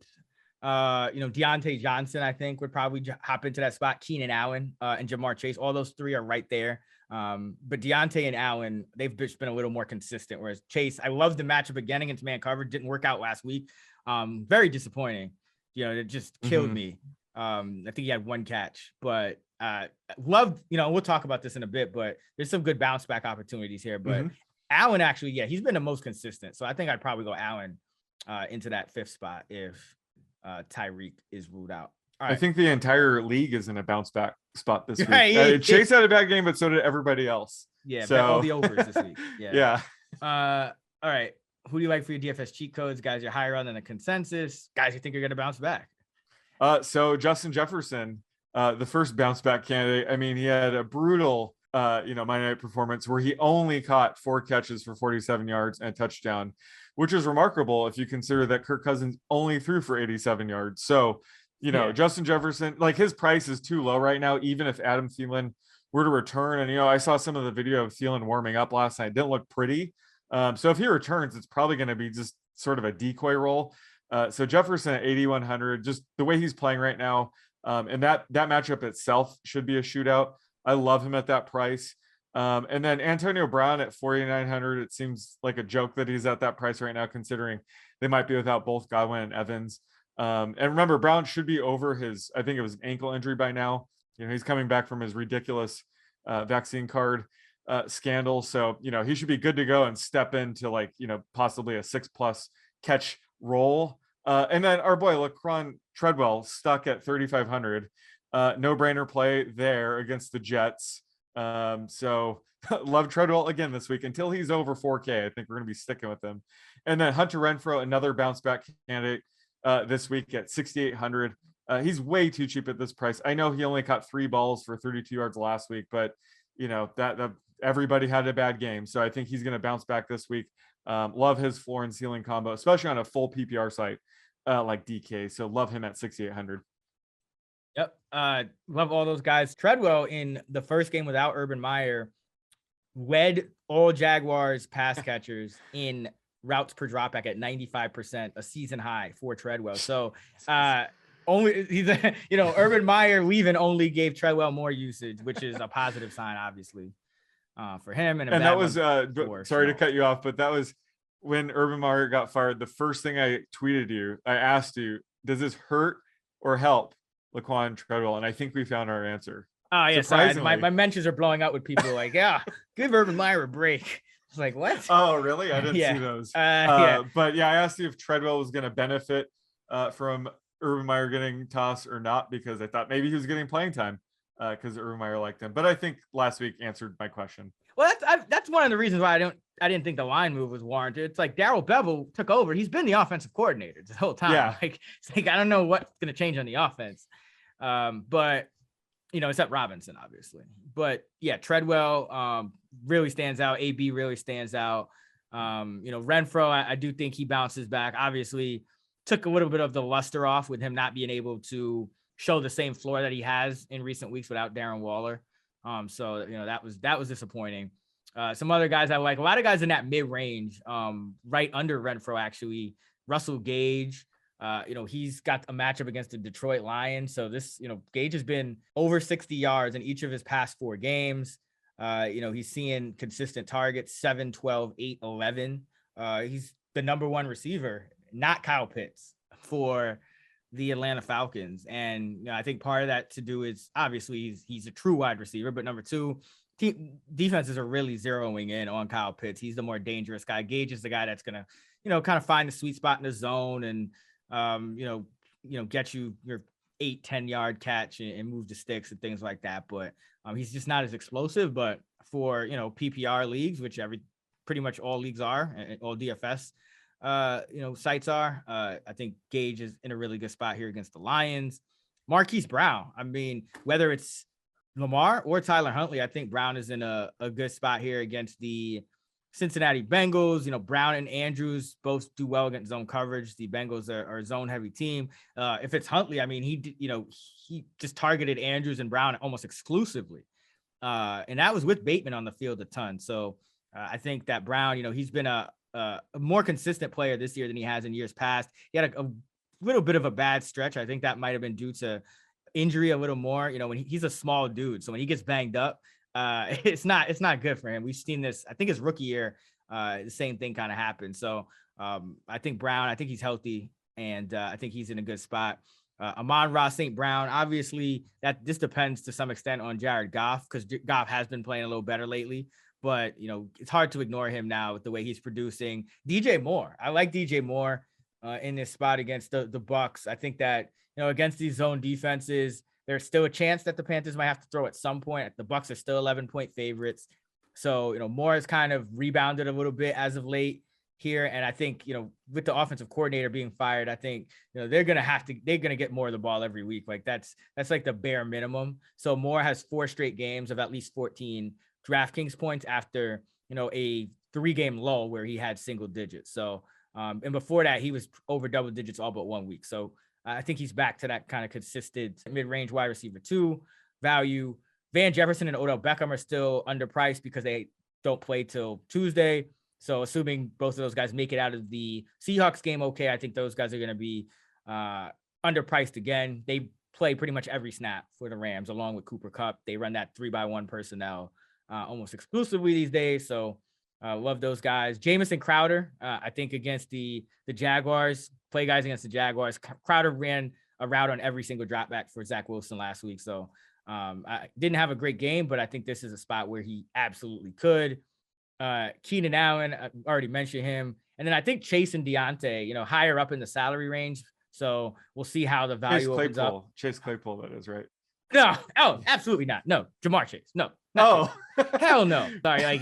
Speaker 1: Deontay Johnson, I think, would probably hop into that spot. Keenan Allen and Jamar Chase, all those 3 are right there. But Deontay and Allen, they've just been a little more consistent. Whereas Chase, I love the matchup again against man cover. Didn't work out last week. Very disappointing. It just killed me. I think he had 1 catch, but loved, we'll talk about this in a bit, but there's some good bounce back opportunities here. But Allen actually, he's been the most consistent. So I think I'd probably go Allen into that 5th spot if Tyreek is ruled out. All right.
Speaker 2: I think the entire league is in a bounce back spot this week. Chase had a bad game, but so did everybody else.
Speaker 1: Yeah,
Speaker 2: so
Speaker 1: all the overs this week.
Speaker 2: Yeah.
Speaker 1: All right. Who do you like for your DFS cheat codes? Guys you're higher on than the consensus. Guys you think you're going to bounce back?
Speaker 2: So Justin Jefferson, the first bounce back candidate. I mean, he had a brutal, Monday night performance where he only caught 4 catches for 47 yards and a touchdown, which is remarkable if you consider that Kirk Cousins only threw for 87 yards. So, Justin Jefferson, like his price is too low right now, even if Adam Thielen were to return. And, I saw some of the video of Thielen warming up last night. It didn't look pretty. So if he returns, it's probably going to be just sort of a decoy role. So Jefferson at 8,100, just the way he's playing right now. And that matchup itself should be a shootout. I love him at that price. And then Antonio Brown at 4,900. It seems like a joke that he's at that price right now, considering they might be without both Godwin and Evans. And remember, Brown should be over I think it was an ankle injury by now. He's coming back from his ridiculous vaccine card scandal. So, he should be good to go and step into possibly a 6+ catch role. And then our boy Laquan Treadwell stuck at 3,500. No brainer play there against the Jets. So love Treadwell again this week until he's over 4K. I think we're going to be sticking with him. And then Hunter Renfrow, another bounce back candidate this week at 6,800. He's way too cheap at this price. I know he only caught 3 balls for 32 yards last week, but that everybody had a bad game. So I think he's going to bounce back this week. Love his floor and ceiling combo, especially on a full PPR site like DK. So love him at 6,800.
Speaker 1: Yep. Love all those guys. Treadwell in the first game without Urban Meyer led all Jaguars pass catchers in routes per dropback at 95%, a season high for Treadwell. So only he's Urban Meyer leaving only gave Treadwell more usage, which is a positive sign, obviously, for him. And
Speaker 2: that was sorry to cut you off, but that was when Urban Meyer got fired. The first thing I tweeted you, I asked you, does this hurt or help Laquan Treadwell? And I think we found our answer.
Speaker 1: Oh yeah, sorry. My mentions are blowing up with people like, give Urban Meyer a break. was like, what?
Speaker 2: Oh, really? I didn't
Speaker 1: Yeah.
Speaker 2: see those.
Speaker 1: Yeah.
Speaker 2: But yeah, I asked you if Treadwell was going to benefit from Urban Meyer getting tossed or not, because I thought maybe he was getting playing time because Urban Meyer liked him. But I think last week answered my question.
Speaker 1: Well, that's one of the reasons why I didn't think the line move was warranted. It's like Darrell Bevel took over. He's been the offensive coordinator this whole time.
Speaker 2: Yeah.
Speaker 1: It's like I don't know what's going to change on the offense. But except Robinson, obviously. But yeah, Treadwell really stands out. AB really stands out. Renfro, I do think he bounces back. Obviously, took a little bit of the luster off with him not being able to show the same floor that he has in recent weeks without Darren Waller. So that was disappointing. Some other guys I like, a lot of guys in that mid-range, right under Renfro, actually. Russell Gage, he's got a matchup against the Detroit Lions. So this, Gage has been over 60 yards in each of his past 4 games. He's seeing consistent targets, 7, 12, 8, 11. He's the number 1 receiver, not Kyle Pitts, for the Atlanta Falcons. And I think part of that to do is obviously he's a true wide receiver, but number 2, defenses are really zeroing in on Kyle Pitts. He's the more dangerous guy. Gage is the guy that's going to, kind of find the sweet spot in the zone and, get you your 8-10 yard catch and move the sticks and things like that. But he's just not as explosive. But for, PPR leagues, which pretty much all leagues are, and all DFS, sites are, I think Gage is in a really good spot here against the Lions. Marquise Brown. I mean, whether it's Lamar or Tyler Huntley, I think Brown is in a good spot here against the Cincinnati Bengals. Brown and Andrews both do well against zone coverage. The Bengals are a zone heavy team. If it's Huntley, I mean, he just targeted Andrews and Brown almost exclusively. And that was with Bateman on the field a ton. So I think that Brown, he's been a more consistent player this year than he has in years past. He had a little bit of a bad stretch. I think that might've been due to injury a little more, when he's a small dude. So when he gets banged up, it's not good for him. We've seen this, I think his rookie year, the same thing kind of happened. So I think Brown, I think he's healthy, and I think he's in a good spot. Amon-Ra St. Brown, obviously this depends to some extent on Jared Goff, because Goff has been playing a little better lately, but it's hard to ignore him now with the way he's producing. DJ Moore, I like DJ Moore in this spot against the Bucs. I think that against these zone defenses, there's still a chance that the Panthers might have to throw at some point. The Bucs are still 11-point favorites. So, Moore has kind of rebounded a little bit as of late here. And I think, with the offensive coordinator being fired, I think, they're going to get more of the ball every week. Like that's like the bare minimum. So Moore has 4 straight games of at least 14 DraftKings points after, a 3-game lull where he had single digits. So, and before that, he was over double digits all but 1 week. So, I think he's back to that kind of consistent mid-range wide receiver 2 value. Van Jefferson and Odell Beckham are still underpriced because they don't play till Tuesday. So assuming both of those guys make it out of the Seahawks game, okay, I think those guys are going to be underpriced again. They play pretty much every snap for the Rams, along with Cooper Kupp. They run that 3-by-1 personnel almost exclusively these days. So love those guys. Jamison Crowder, I think against the Jaguars, play guys against the Jaguars. Crowder ran a route on every single drop back for Zach Wilson last week. So I didn't have a great game, but I think this is a spot where he absolutely could. Keenan Allen, I already mentioned him. And then I think Chase and Deontay, higher up in the salary range. So we'll see how the value opens up.
Speaker 2: Chase Claypool, that is, right?
Speaker 1: No, absolutely not. No, Jamar Chase. No. Hell no. Sorry. I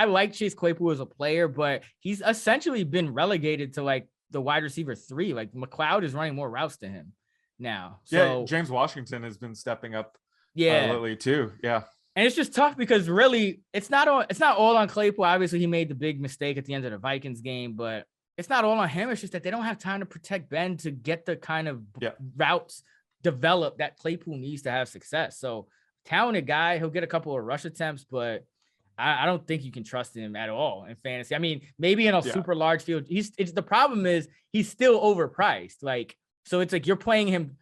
Speaker 1: like Chase Claypool as a player, but he's essentially been relegated to like the wide receiver 3. Like McLeod is running more routes to him now. So
Speaker 2: yeah, James Washington has been stepping up lately too. Yeah.
Speaker 1: And it's just tough because really it's not all on Claypool. Obviously he made the big mistake at the end of the Vikings game, but it's not all on him. It's just that they don't have time to protect Ben to get the kind of routes developed that Claypool needs to have success. So talented guy, he'll get a couple of rush attempts, but I don't think you can trust him at all in fantasy. I mean, maybe in a super large field, the problem is he's still overpriced. Like, so it's like you're playing him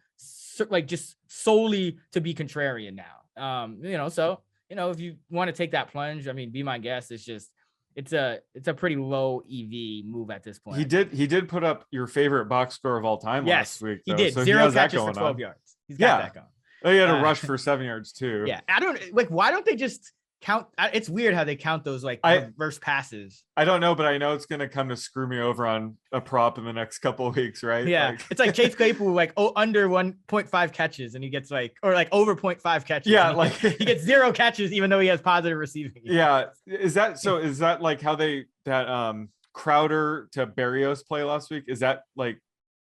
Speaker 1: like just solely to be contrarian now. So if you want to take that plunge, I mean, be my guest. It's a pretty low EV move at this point.
Speaker 2: He did put up your favorite box score of all time last week.
Speaker 1: He did. So 0 catches for 12 yards. He's got that going.
Speaker 2: Oh, he had a rush for 7 yards too.
Speaker 1: Yeah. I don't like, why don't they just count. It's weird how they count those like reverse passes.
Speaker 2: I don't know, but I know it's going to come to screw me over on a prop in the next couple of weeks, right?
Speaker 1: Yeah.
Speaker 2: Like...
Speaker 1: It's like Chase Claypool, like under 1.5 catches, and he gets like, or like over 0.5 catches.
Speaker 2: Yeah. Like
Speaker 1: he gets 0 catches, even though he has positive receiving.
Speaker 2: Yeah. Is that like how that Crowder to Berrios play last week? Is that like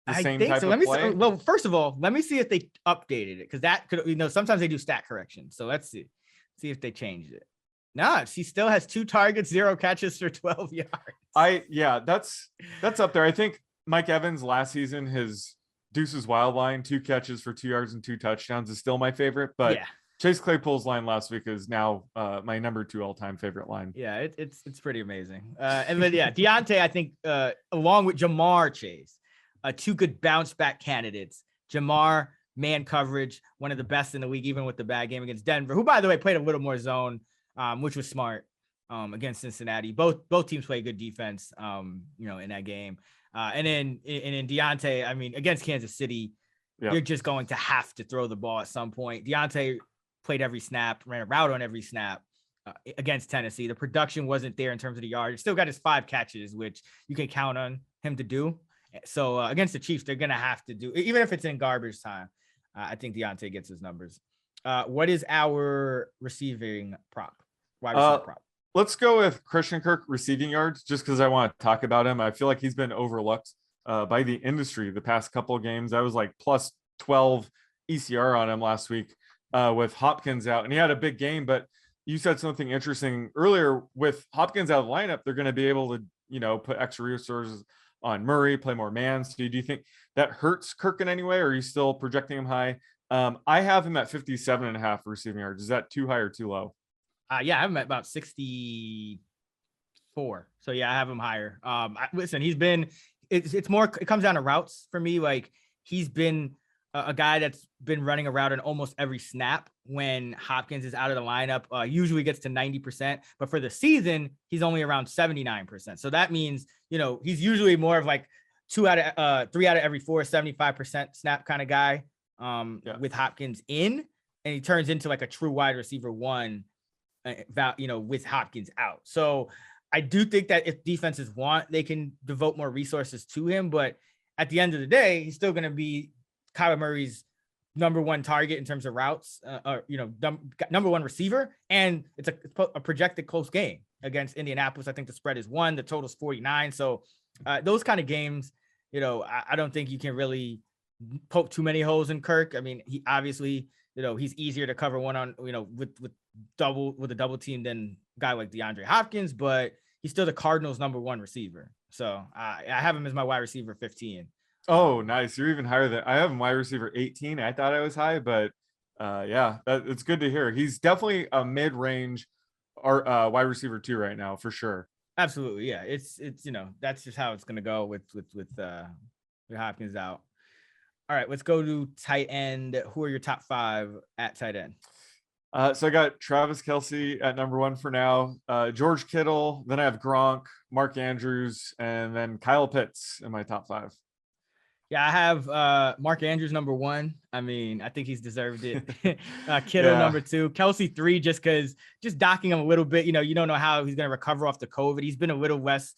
Speaker 2: the same type of play?
Speaker 1: Well, first of all, let me see if they updated it, because that could, sometimes they do stat correction. So let's see if they changed it. No, she still has 2 targets, 0 catches for 12 yards.
Speaker 2: That's up there. I think Mike Evans last season, his Deuces Wild line, 2 catches for 2 yards and 2 touchdowns is still my favorite. But yeah. Chase Claypool's line last week is now my number 2 all-time favorite line.
Speaker 1: Yeah, it's pretty amazing. And then Deontay, I think along with Jamar Chase, 2 good bounce back candidates. Jamar, man coverage, one of the best in the league, even with the bad game against Denver, who, by the way, played a little more zone, which was smart against Cincinnati. Both teams play good defense, in that game. And then Deontay, I mean, against Kansas City, you're just going to have to throw the ball at some point. Deontay played every snap, ran a route on every snap against Tennessee. The production wasn't there in terms of the yards. Still got his 5 catches, which you can count on him to do. So against the Chiefs, they're going to have to do, even if it's in garbage time. I think Deontay gets his numbers. What is our receiving prop? Wide receiver prop.
Speaker 2: Let's go with Christian Kirk receiving yards, just because I want to talk about him. I feel like he's been overlooked by the industry the past couple of games. I was like plus 12 ECR on him last week with Hopkins out, and he had a big game. But you said something interesting earlier. With Hopkins out of the lineup, they're going to be able to, put extra resources on Murray, play more man. So do you think that hurts Kirk in any way, or are you still projecting him high? I have him at 57.5 receiving yards. Is that too high or too low?
Speaker 1: Yeah, I have him at about 64. So yeah, I have him higher. Listen, he's been, it's more, it comes down to routes for me. Like he's been a guy that's been running a route in almost every snap when Hopkins is out of the lineup. Usually gets to 90%, but for the season, he's only around 79%. So that means, he's usually more of like 3 out of every 4, 75% snap kind of guy with Hopkins in, and he turns into like a true wide receiver 1, with Hopkins out. So I do think that if defenses want, they can devote more resources to him, but at the end of the day, he's still going to be Kyler Murray's number 1 target in terms of routes, number 1 receiver. And it's a projected close game against Indianapolis. I think the spread is 1, the total is 49. So those kind of games, I don't think you can really poke too many holes in Kirk. I mean, he obviously, he's easier to cover one on, with a double team than a guy like DeAndre Hopkins, but he's still the Cardinals' number 1 receiver. So I have him as my wide receiver 15.
Speaker 2: Oh, nice. You're even higher than I have him wide receiver 18. I thought I was high, but it's good to hear. He's definitely a mid-range wide receiver 2 right now, for sure.
Speaker 1: Absolutely. Yeah. It's that's just how it's going to go with Hopkins out. All right, let's go to tight end. Who are your top 5 at tight end?
Speaker 2: So I got Travis Kelce at number 1 for now, George Kittle. Then I have Gronk, Mark Andrews, and then Kyle Pitts in my top 5.
Speaker 1: Yeah, I have Mark Andrews number 1. I mean, I think he's deserved it. Kittle number 2, Kelce 3, just docking him a little bit. You don't know how he's going to recover off the COVID. He's been a little less,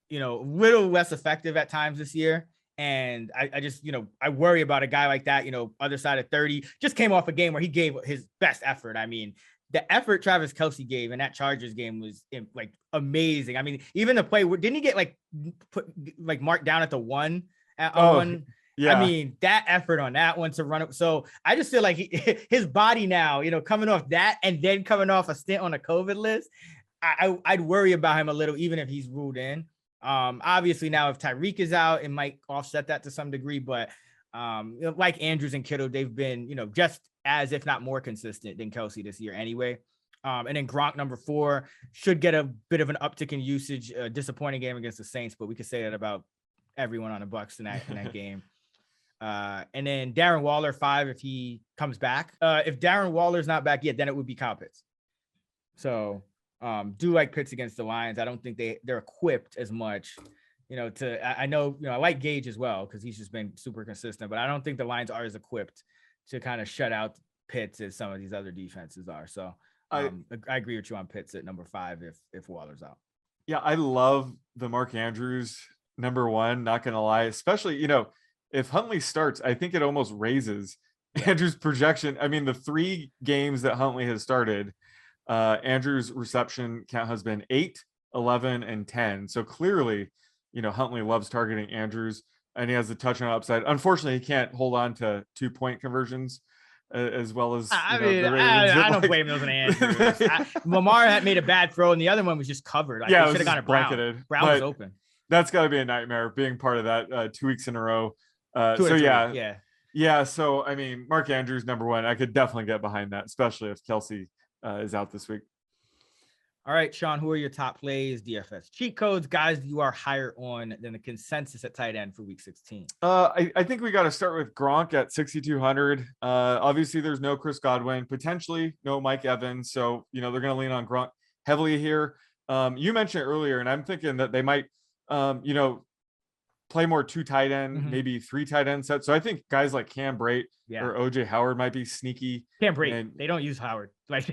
Speaker 1: effective at times this year. And I just, I worry about a guy like that, other side of 30, just came off a game where he gave his best effort. I mean, the effort Travis Kelce gave in that Chargers game was like amazing. I mean, even the play, didn't he get marked down at the 1? Yeah. I mean, that effort on that one to run it. So I just feel like his body now, coming off that and then coming off a stint on a COVID list, I'd worry about him a little, even if he's ruled in. Obviously now if Tyreek is out, it might offset that to some degree, but like Andrews and Kittle, they've been, just as if not more consistent than Kelce this year anyway. And then Gronk number 4 should get a bit of an uptick in usage. Disappointing game against the Saints, but we could say that about everyone on the Bucs in that game. And then Darren Waller 5 if he comes back. If Darren Waller's not back yet, then it would be Kyle Pitts. So do like Pitts against the Lions. I don't think they're equipped as much, I know, I like Gage as well because he's just been super consistent, but I don't think the Lions are as equipped to kind of shut out Pitts as some of these other defenses are. So I agree with you on Pitts at number 5 if Waller's out.
Speaker 2: Yeah, I love the Mark Andrews number 1, not gonna lie, especially, if Huntley starts, I think it almost raises Andrews' projection. I mean, the 3 games that Huntley has started, Andrews' reception count has been 8, 11, and 10. So clearly, Huntley loves targeting Andrews, and he has the touchdown upside. Unfortunately, he can't hold on to 2-point conversions as well as
Speaker 1: I
Speaker 2: the
Speaker 1: mean,
Speaker 2: Ravens.
Speaker 1: I don't blame those on Andrews. Lamar had made a bad throw, and the other one was just covered. Like,
Speaker 2: Yeah,
Speaker 1: should have got a Brown. Brown was open.
Speaker 2: That's got to be a nightmare being part of that 2 weeks in a row.
Speaker 1: Yeah.
Speaker 2: Yeah. So, I mean, Mark Andrews, number 1, I could definitely get behind that, especially if Kelsey is out this week.
Speaker 1: All right, Sean, who are your top plays, DFS cheat codes, guys you are higher on than the consensus at tight end for week 16?
Speaker 2: I think we got to start with Gronk at 6,200. Obviously, there's no Chris Godwin, potentially no Mike Evans. So, they're going to lean on Gronk heavily here. You mentioned it earlier, and I'm thinking that they might, play more 2 tight end, maybe 3 tight end sets. So I think guys like Cam Brate or OJ Howard might be sneaky.
Speaker 1: Cam Brate, they don't use Howard. Like,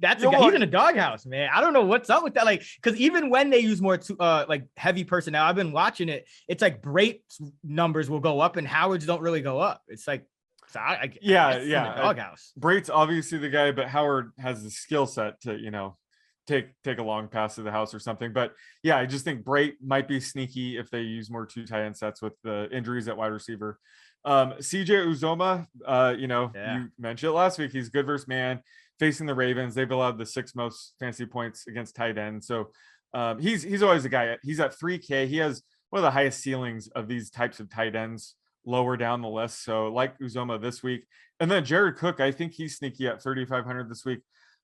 Speaker 1: that's a guy, he's in a doghouse, man. I don't know what's up with that. Like, because even when they use more like heavy personnel, I've been watching it. It's like Brate's numbers will go up and Howard's don't really go up. It's like, so doghouse.
Speaker 2: Brate's obviously the guy, but Howard has the skill set to take a long pass to the house or something. But yeah, I just think Brate might be sneaky if they use more 2 tight end sets with the injuries at wide receiver. CJ Uzoma, you mentioned it last week. He's good versus man facing the Ravens. They've allowed the 6th most fantasy points against tight end. So he's always a guy. He's at 3K. He has one of the highest ceilings of these types of tight ends lower down the list. So like Uzoma this week. And then Jared Cook, I think he's sneaky at 3,500 this week.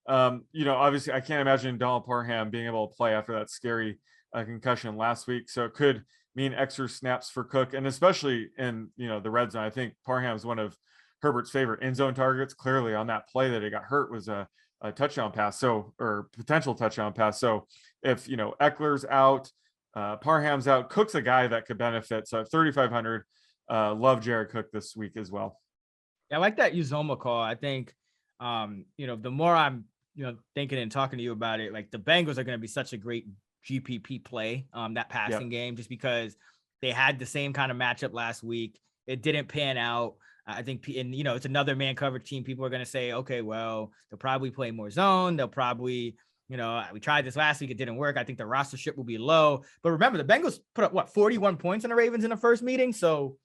Speaker 2: Obviously I can't imagine Donald Parham being able to play after that scary concussion last week. So it could mean extra snaps for Cook, and especially in, the red zone. I think Parham is one of Herbert's favorite end zone targets. Clearly on that play that he got hurt was a touchdown pass. Or potential touchdown pass. So if, Eckler's out, Parham's out, Cook's a guy that could benefit. So at 3,500, love Jared Cook this week as well.
Speaker 1: I like that Uzoma call. I think, the more I'm, thinking and talking to you about it, like the Bengals are going to be such a great GPP play, that passing game, just because they had the same kind of matchup last week. It didn't pan out. I think, and it's another man coverage team. People are going to say, okay, well, they'll probably play more zone. They'll probably, we tried this last week. It didn't work. I think the rostership will be low. But remember, the Bengals put up 41 points on the Ravens in the first meeting. So,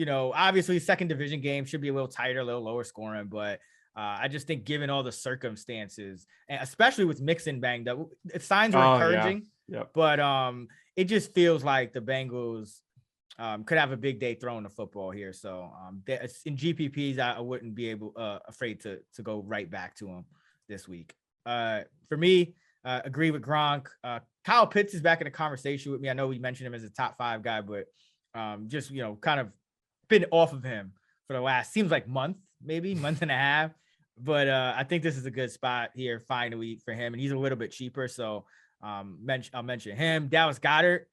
Speaker 1: obviously second division game should be a little tighter, a little lower scoring, but I just think given all the circumstances, and especially with Mixon banged up, signs are encouraging, but it just feels like the Bengals could have a big day throwing the football here. So in GPPs, I wouldn't be afraid to go right back to them this week. For me, agree with Gronk. Kyle Pitts is back in the conversation with me. I know we mentioned him as a top 5 guy, but just, kind of been off of him for the last, seems like month and a half. But I think this is a good spot here finally for him. And he's a little bit cheaper. So I'll mention him. Dallas Goedert,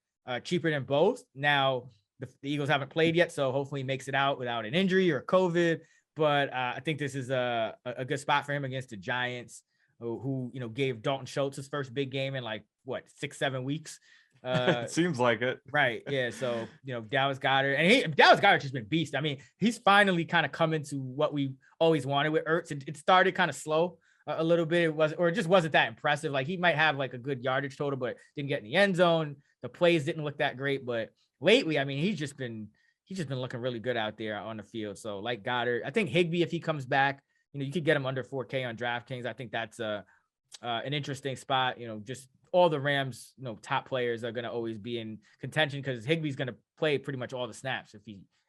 Speaker 1: cheaper than both. Now, the Eagles haven't played yet, so hopefully he makes it out without an injury or COVID. But I think this is a good spot for him against the Giants, who gave Dalton Schultz his first big game in 6-7 weeks.
Speaker 2: It seems like it.
Speaker 1: Right. Yeah. So, Dallas Goedert, and Dallas Goedert's just been beast. I mean, he's finally kind of come into what we always wanted with Ertz. It started kind of slow a little bit. It just wasn't that impressive. Like, he might have a good yardage total, but didn't get in the end zone. The plays didn't look that great, but lately, I mean, he's just been looking really good out there on the field. So like Goddard, I think Higbee, if he comes back, you could get him under 4K on DraftKings. I think that's an interesting spot. Just all the Rams, top players are going to always be in contention because Higbee's going to play pretty much all the snaps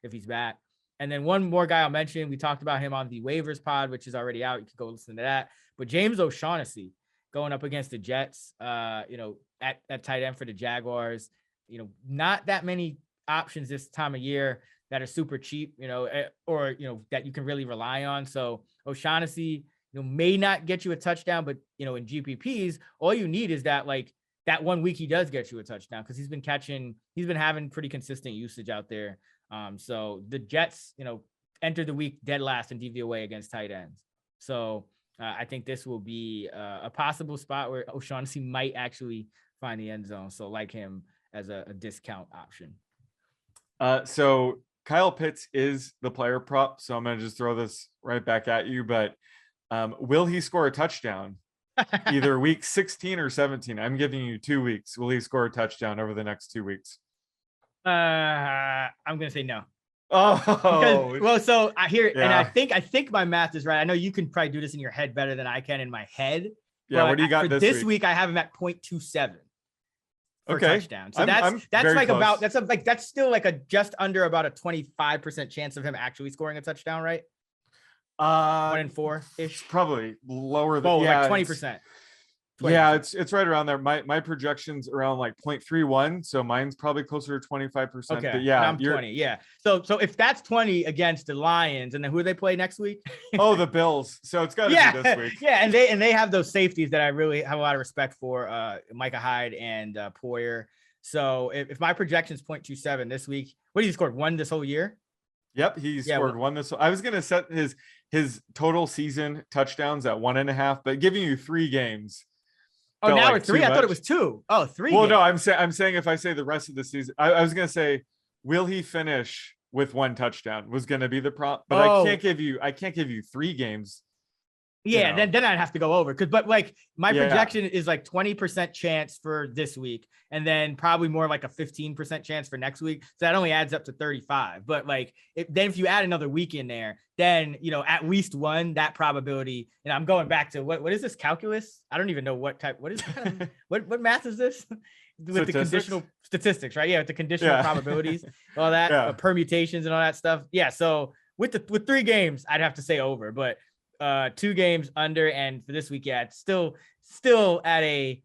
Speaker 1: if he's back. And then one more guy I'll mention, we talked about him on the waivers pod, which is already out. You can go listen to that. But James O'Shaughnessy going up against the Jets, at tight end for the Jaguars. Not that many options this time of year that are super cheap, or that you can really rely on. So O'Shaughnessy, may not get you a touchdown, but in GPPs, all you need is that that 1 week he does get you a touchdown because he's been having pretty consistent usage out there. So the Jets, entered the week dead last in DVOA against tight ends. So I think this will be a possible spot where O'Shaughnessy might actually find the end zone. So like him as a discount option.
Speaker 2: So Kyle Pitts is the player prop. So I'm going to just throw this right back at you. But will he score a touchdown either week 16 or 17? I'm giving you 2 weeks. Will he score a touchdown over the next 2 weeks?
Speaker 1: I'm going to say no.
Speaker 2: Oh,
Speaker 1: so I hear, and I think my math is right. I know you can probably do this in your head better than I can in my head.
Speaker 2: Yeah. What do you got
Speaker 1: for this week? I have him at 0.27 for touchdown. So that's like close. That's still like a just under about a 25% chance of him actually scoring a touchdown, right? 1 in 4 ish.
Speaker 2: Probably lower than
Speaker 1: like 20%. 20%.
Speaker 2: Yeah, it's right around there. My projection's around like 0.31, so mine's probably closer to 25%.
Speaker 1: Okay,
Speaker 2: but yeah,
Speaker 1: I'm 20. Yeah, so if that's 20 against the Lions, and then who do they play next week?
Speaker 2: Oh, the Bills. So it's got to be this week.
Speaker 1: Yeah, and they have those safeties that I really have a lot of respect for, Micah Hyde and Poyer. So if my projection's 0.27 this week, what did he scored 1 this whole year?
Speaker 2: Yep, he scored 1 this. I was gonna set his total season touchdowns at 1.5, but giving you 3 games.
Speaker 1: Oh, now like it's 3. I thought it was 2. Oh, 3.
Speaker 2: Well, games. No, I'm saying if I say the rest of the season, I was gonna say, will he finish with 1 touchdown? Was gonna be the prop, but I can't give you 3 games.
Speaker 1: Yeah, then I'd have to go over but like my projection is like 20% chance for this week, and then probably more like a 15% chance for next week. So that only adds up to 35. But like if you add another week in there, then at least 1 that probability. And I'm going back to what is this calculus? I don't even know what is what math is this? With the conditional statistics, right? Yeah, with the conditional probabilities, all that permutations and all that stuff. Yeah, so with 3 games, I'd have to say over, but 2 games under, and for this week, it's still at a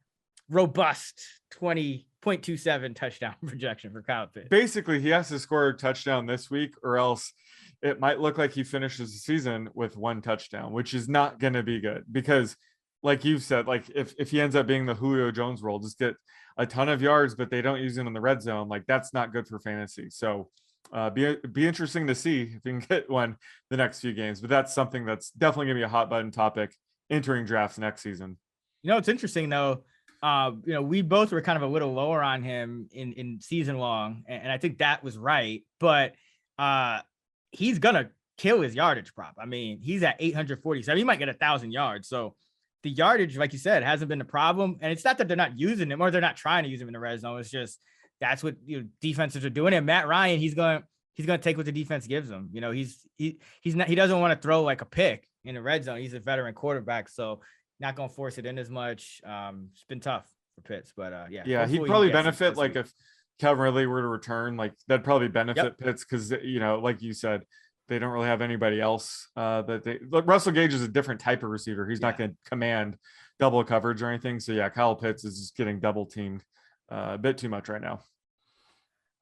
Speaker 1: robust 20.27 touchdown projection for Kyle Pitts.
Speaker 2: Basically, he has to score a touchdown this week, or else it might look like he finishes the season with 1 touchdown, which is not going to be good because, like you've said, like if he ends up being the Julio Jones role, just get a ton of yards, but they don't use him in the red zone, like that's not good for fantasy. So be interesting to see if you can get 1 the next few games, but that's something that's definitely gonna be a hot button topic entering drafts next season.
Speaker 1: It's interesting though. We both were kind of a little lower on him in season long, and I think that was right, but he's gonna kill his yardage prop. I mean, he's at 847. He might get 1,000 yards. So the yardage, like you said, hasn't been a problem, and it's not that they're not using him or they're not trying to use him in the red zone. It's just that's what defenses are doing. And Matt Ryan, he's going to take what the defense gives him. He doesn't want to throw like a pick in the red zone. He's a veteran quarterback, so not going to force it in as much. It's been tough for Pitts, but
Speaker 2: he'd probably benefit like if Calvin Ridley were to return, like that'd probably benefit Pitts because like you said, they don't really have anybody else Russell Gage is a different type of receiver. He's not going to command double coverage or anything. So Kyle Pitts is just getting double teamed a bit too much right now.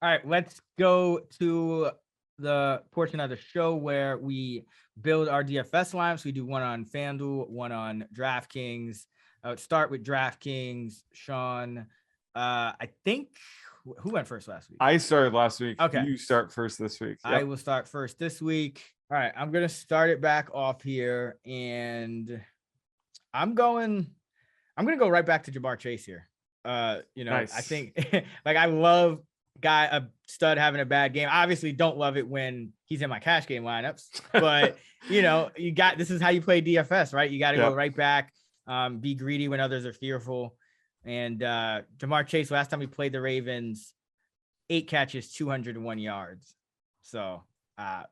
Speaker 1: All right, let's go to the portion of the show where we build our DFS lineups. We do 1 on FanDuel, 1 on DraftKings. I would start with DraftKings. Sean, I think who went first last week?
Speaker 2: I started last week.
Speaker 1: Okay,
Speaker 2: you start first this week.
Speaker 1: Yep. I will start first this week. All right, I'm gonna start it back off here, and I'm gonna go right back to Jamar Chase here. Nice. I think like I love a stud having a bad game. Obviously don't love it when he's in my cash game lineups, but this is how you play DFS, right? You got to go right back, be greedy when others are fearful. And Jamar Chase, last time we played the Ravens, 8 catches, 201 yards. So I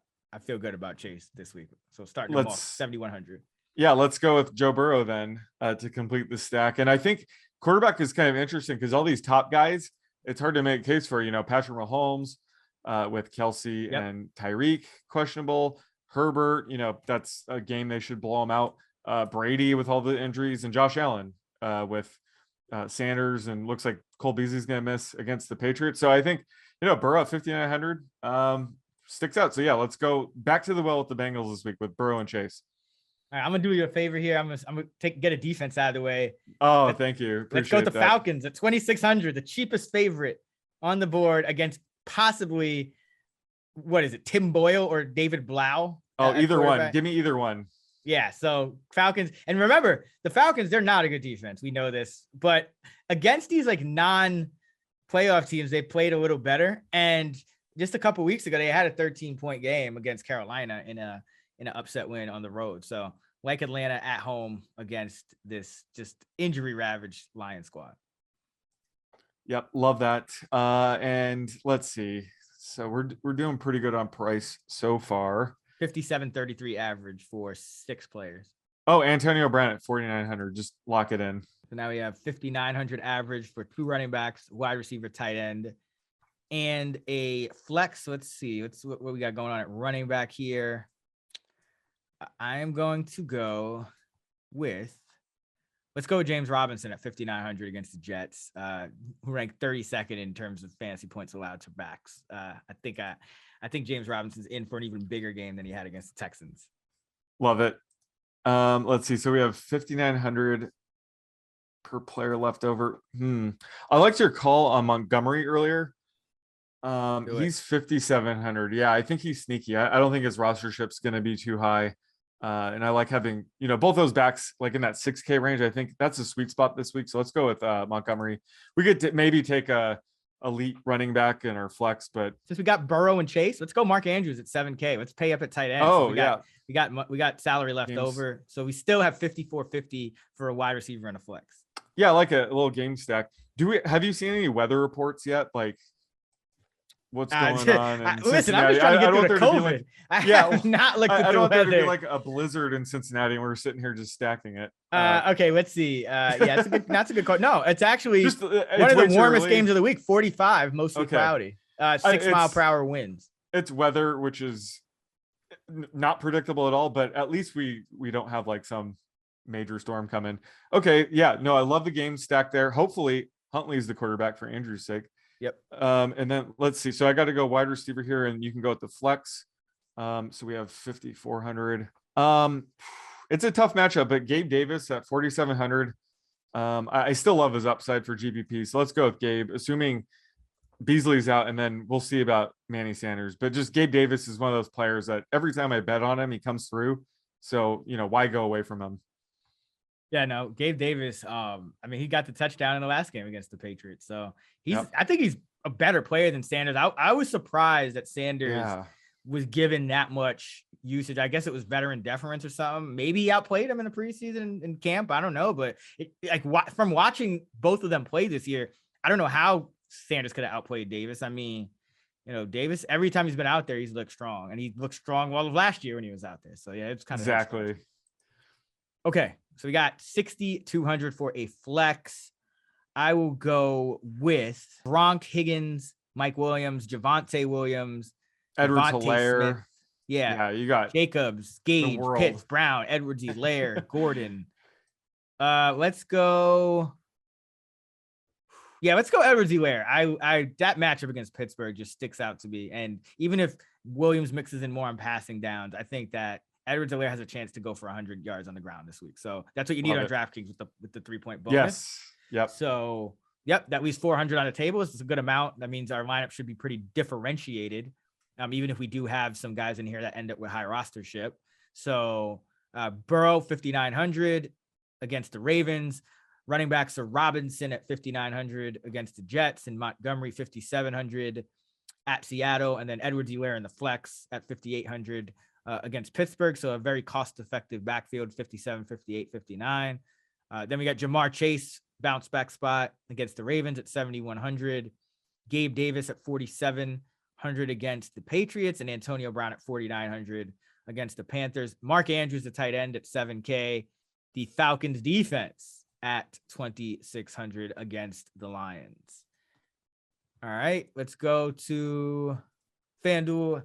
Speaker 1: feel good about Chase this week. So starting him off 7,100. Yeah,
Speaker 2: let's go with Joe Burrow then to complete the stack. And I think quarterback is kind of interesting because all these top guys, it's hard to make a case for, Patrick Mahomes with Kelsey and Tyreek questionable. Herbert, that's a game they should blow him out. Brady with all the injuries, and Josh Allen with Sanders, and looks like Cole Beasley's going to miss against the Patriots. So I think, Burrow at 5,900 sticks out. So let's go back to the well with the Bengals this week with Burrow and Chase.
Speaker 1: All right, I'm gonna do you a favor here. I'm gonna get a defense out of the way.
Speaker 2: Oh, thank you.
Speaker 1: Let's go with the Falcons at 2,600, the cheapest favorite on the board against possibly, what is it, Tim Boyle or David Blau?
Speaker 2: Oh, either one. Give me either one.
Speaker 1: Yeah, so Falcons, and remember, the Falcons, they're not a good defense. We know this, but against these like non-playoff teams, they played a little better. And just a couple weeks ago, they had a 13-point game against Carolina in an upset win on the road. So like Atlanta at home against this just injury-ravaged Lions squad.
Speaker 2: Yep, love that. And let's see. So we're doing pretty good on price so far.
Speaker 1: 57.33 average for 6 players.
Speaker 2: Oh, Antonio Brown at 4,900. Just lock it in.
Speaker 1: So now we have 5,900 average for 2 running backs, wide receiver, tight end, and a flex. Let's see. What we got going on at running back here. I am going to go with, let's go with James Robinson at 5,900 against the Jets, who ranked 32nd in terms of fantasy points allowed to backs. I think James Robinson's in for an even bigger game than he had against the Texans.
Speaker 2: Love it. Let's see. So we have 5,900 per player left over. I liked your call on Montgomery earlier. He's 5,700. Yeah, I think he's sneaky. I don't think his rostership's going to be too high. And I like having, both those backs like in that 6K range. I think that's a sweet spot this week. So let's go with Montgomery. We could maybe take a elite running back in our flex, but
Speaker 1: since we got Burrow and Chase, let's go Mark Andrews at 7K. Let's pay up at tight end.
Speaker 2: Oh,
Speaker 1: we got salary left over, so we still have 5,450 for a wide receiver and a flex.
Speaker 2: Yeah, I like a little game stack. Have you seen any weather reports yet? Like what's going on?
Speaker 1: Listen, I'm just trying to get through the COVID. I'm not looking.
Speaker 2: I don't want there to
Speaker 1: weather.
Speaker 2: be like a blizzard in Cincinnati, and we're sitting here just stacking it.
Speaker 1: Okay, let's see. Yeah, that's a good call. No, it's actually
Speaker 2: just,
Speaker 1: one of the warmest games of the week. 45, mostly cloudy. 6 mile per hour winds.
Speaker 2: It's weather, which is not predictable at all, but at least we don't have like some major storm coming. Okay, yeah, no, I love the game stack there. Hopefully, Huntley's the quarterback for Andrew's sake.
Speaker 1: Yep.
Speaker 2: And then let's see. So I got to go wide receiver here, and you can go with the flex. So we have 5,400. It's a tough matchup, but Gabe Davis at 4,700. I still love his upside for GPP. So let's go with Gabe, assuming Beasley's out, and then we'll see about Manny Sanders. But just Gabe Davis is one of those players that every time I bet on him, he comes through. So, why go away from him?
Speaker 1: Yeah, no, Gabe Davis. He got the touchdown in the last game against the Patriots. So I think he's a better player than Sanders. I was surprised that Sanders was given that much usage. I guess it was veteran deference or something. Maybe he outplayed him in the preseason in camp. I don't know, but from watching both of them play this year, I don't know how Sanders could have outplayed Davis. Davis, every time he's been out there, he's looked strong, and he looked strong all of last year when he was out there. So yeah, it's kind of
Speaker 2: exactly.
Speaker 1: Okay, so we got 6,200 for a flex. I will go with Gronk, Higgins, Mike Williams, Javonte Williams,
Speaker 2: Edwards-Helaire.
Speaker 1: Yeah,
Speaker 2: you got
Speaker 1: Jacobs, Gage, Pitts, Brown, Edwards-Helaire, Gordon. Let's go. Yeah, let's go Edwards-Helaire. I that matchup against Pittsburgh just sticks out to me. And even if Williams mixes in more on passing downs, I think that Edwards-Helaire has a chance to go for 100 yards on the ground this week. So that's what you need on DraftKings with the 3-point bonus.
Speaker 2: Yes. Yep.
Speaker 1: So, that leaves 400 on the table. It's a good amount. That means our lineup should be pretty differentiated, even if we do have some guys in here that end up with high rostership. So, Burrow, 5,900 against the Ravens. Running backs are Robinson at 5,900 against the Jets, and Montgomery, 5,700 at Seattle. And then Edwards-Helaire in the flex at 5,800 against Pittsburgh. So a very cost-effective backfield, 57, 58, 59. Then we got Jamar Chase, bounce back spot against the Ravens at 7,100. Gabe Davis at 4,700 against the Patriots, and Antonio Brown at 4,900 against the Panthers. Mark Andrews, the tight end, at 7K. The Falcons defense at 2,600 against the Lions. All right, let's go to FanDuel,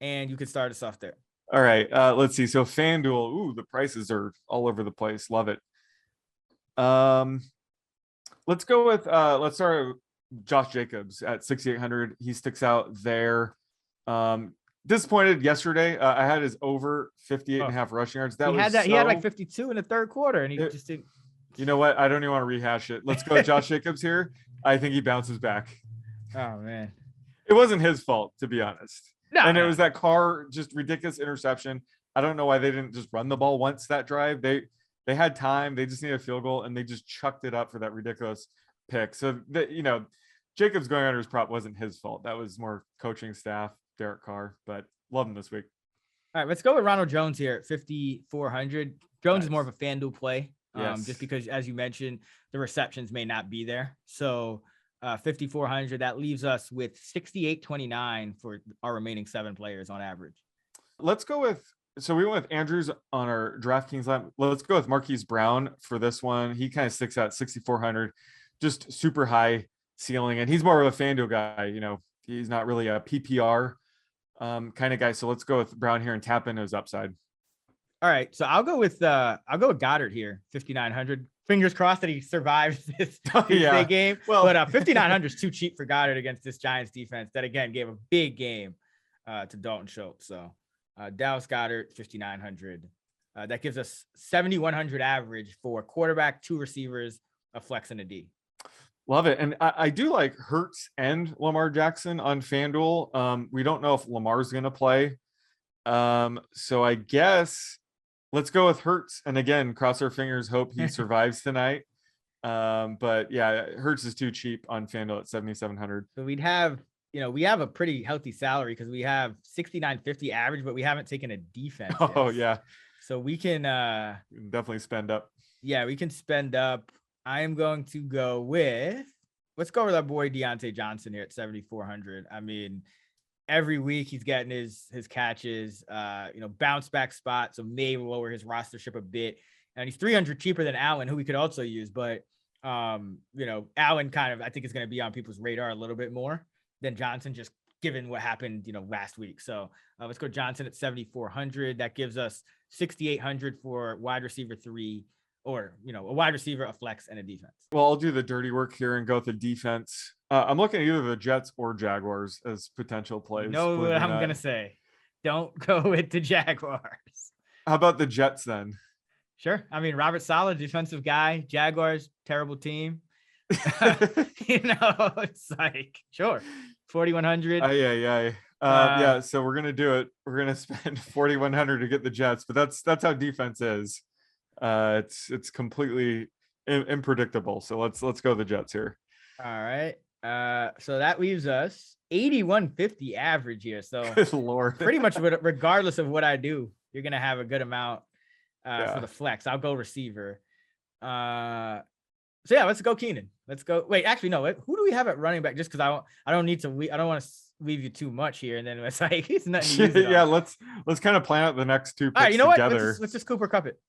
Speaker 1: and you can start us off there.
Speaker 2: All right, let's see. So FanDuel, ooh, the prices are all over the place. Love it. Let's go with let's start with Josh Jacobs at 6,800. He sticks out there. Disappointed yesterday. I had his over 58 and a half rushing yards.
Speaker 1: He had like 52 in the third quarter, and he just didn't.
Speaker 2: You know what? I don't even want to rehash it. Let's go with Josh Jacobs here. I think he bounces back.
Speaker 1: Oh man,
Speaker 2: it wasn't his fault, to be honest.
Speaker 1: No,
Speaker 2: it was that Carr just ridiculous interception. I don't know why they didn't just run the ball once that drive. They had time. They just needed a field goal, and they just chucked it up for that ridiculous pick. So that, Jacobs going under his prop wasn't his fault. That was more coaching staff, Derek Carr, but love him this week.
Speaker 1: All right, let's go with Ronald Jones here at 5,400. Jones is more of a FanDuel play, just because, as you mentioned, the receptions may not be there. So 5,400, that leaves us with 6,829 for our remaining 7 players on average.
Speaker 2: Let's go with, so we went with Andrews on our DraftKings line. Let's go with Marquise Brown for this one. He kind of sticks out 6,400, just super high ceiling, and he's more of a FanDuel guy. He's not really a PPR kind of guy. So let's go with Brown here and tap into his upside.
Speaker 1: All right, so I'll go with Goddard here, 5,900. Fingers crossed that he survives this Tuesday game. Well, but 5,900 is too cheap for Goddard against this Giants defense that again gave a big game to Dalton Schultz. So Dallas Goddard, 5,900. That gives us 7,100 average for quarterback, 2 receivers, a flex, and a D.
Speaker 2: Love it. And I do like Hurts and Lamar Jackson on FanDuel. We don't know if Lamar's going to play. So I guess let's go with Hurts. And again, cross our fingers, hope he survives tonight. But yeah, Hurts is too cheap on FanDuel at 7,700.
Speaker 1: So we'd have, we have a pretty healthy salary because we have 6,950 average, but we haven't taken a defense.
Speaker 2: Oh, yeah.
Speaker 1: So we can
Speaker 2: definitely spend up.
Speaker 1: Yeah, we can spend up. I am going to go with, let's go with our boy Deontay Johnson here at 7,400. I mean, every week he's getting his catches, bounce back spot. So may lower his rostership a bit. And he's 300 cheaper than Allen, who we could also use. But, Allen kind of, I think is going to be on people's radar a little bit more than Johnson, just given what happened, last week. So let's go Johnson at 7,400. That gives us 6,800 for wide receiver 3. Or, a wide receiver, a flex, and a defense.
Speaker 2: Well, I'll do the dirty work here and go with the defense. I'm looking at either the Jets or Jaguars as potential plays.
Speaker 1: No, I'm going to say, don't go with the Jaguars.
Speaker 2: How about the Jets then?
Speaker 1: Sure. I mean, Robert Saleh, defensive guy. Jaguars, terrible team. It's like, sure. 4,100.
Speaker 2: Yeah. So we're going to do it. We're going to spend 4,100 to get the Jets, but that's how defense is. It's completely unpredictable. So let's go the Jets here.
Speaker 1: All right. So that leaves us 8,150 average here. So
Speaker 2: good Lord.
Speaker 1: Pretty much regardless of what I do, you're gonna have a good amount for the flex. I'll go receiver. So yeah, let's go Keenan. Let's go. Wait, actually, no. Who do we have at running back? Just because I don't need to. I don't want to leave you too much here, and then it's like it's nothing.
Speaker 2: Yeah, let's kind of plan out the next 2 picks.
Speaker 1: All right, you know
Speaker 2: together.
Speaker 1: What? Let's just Cooper Cup it.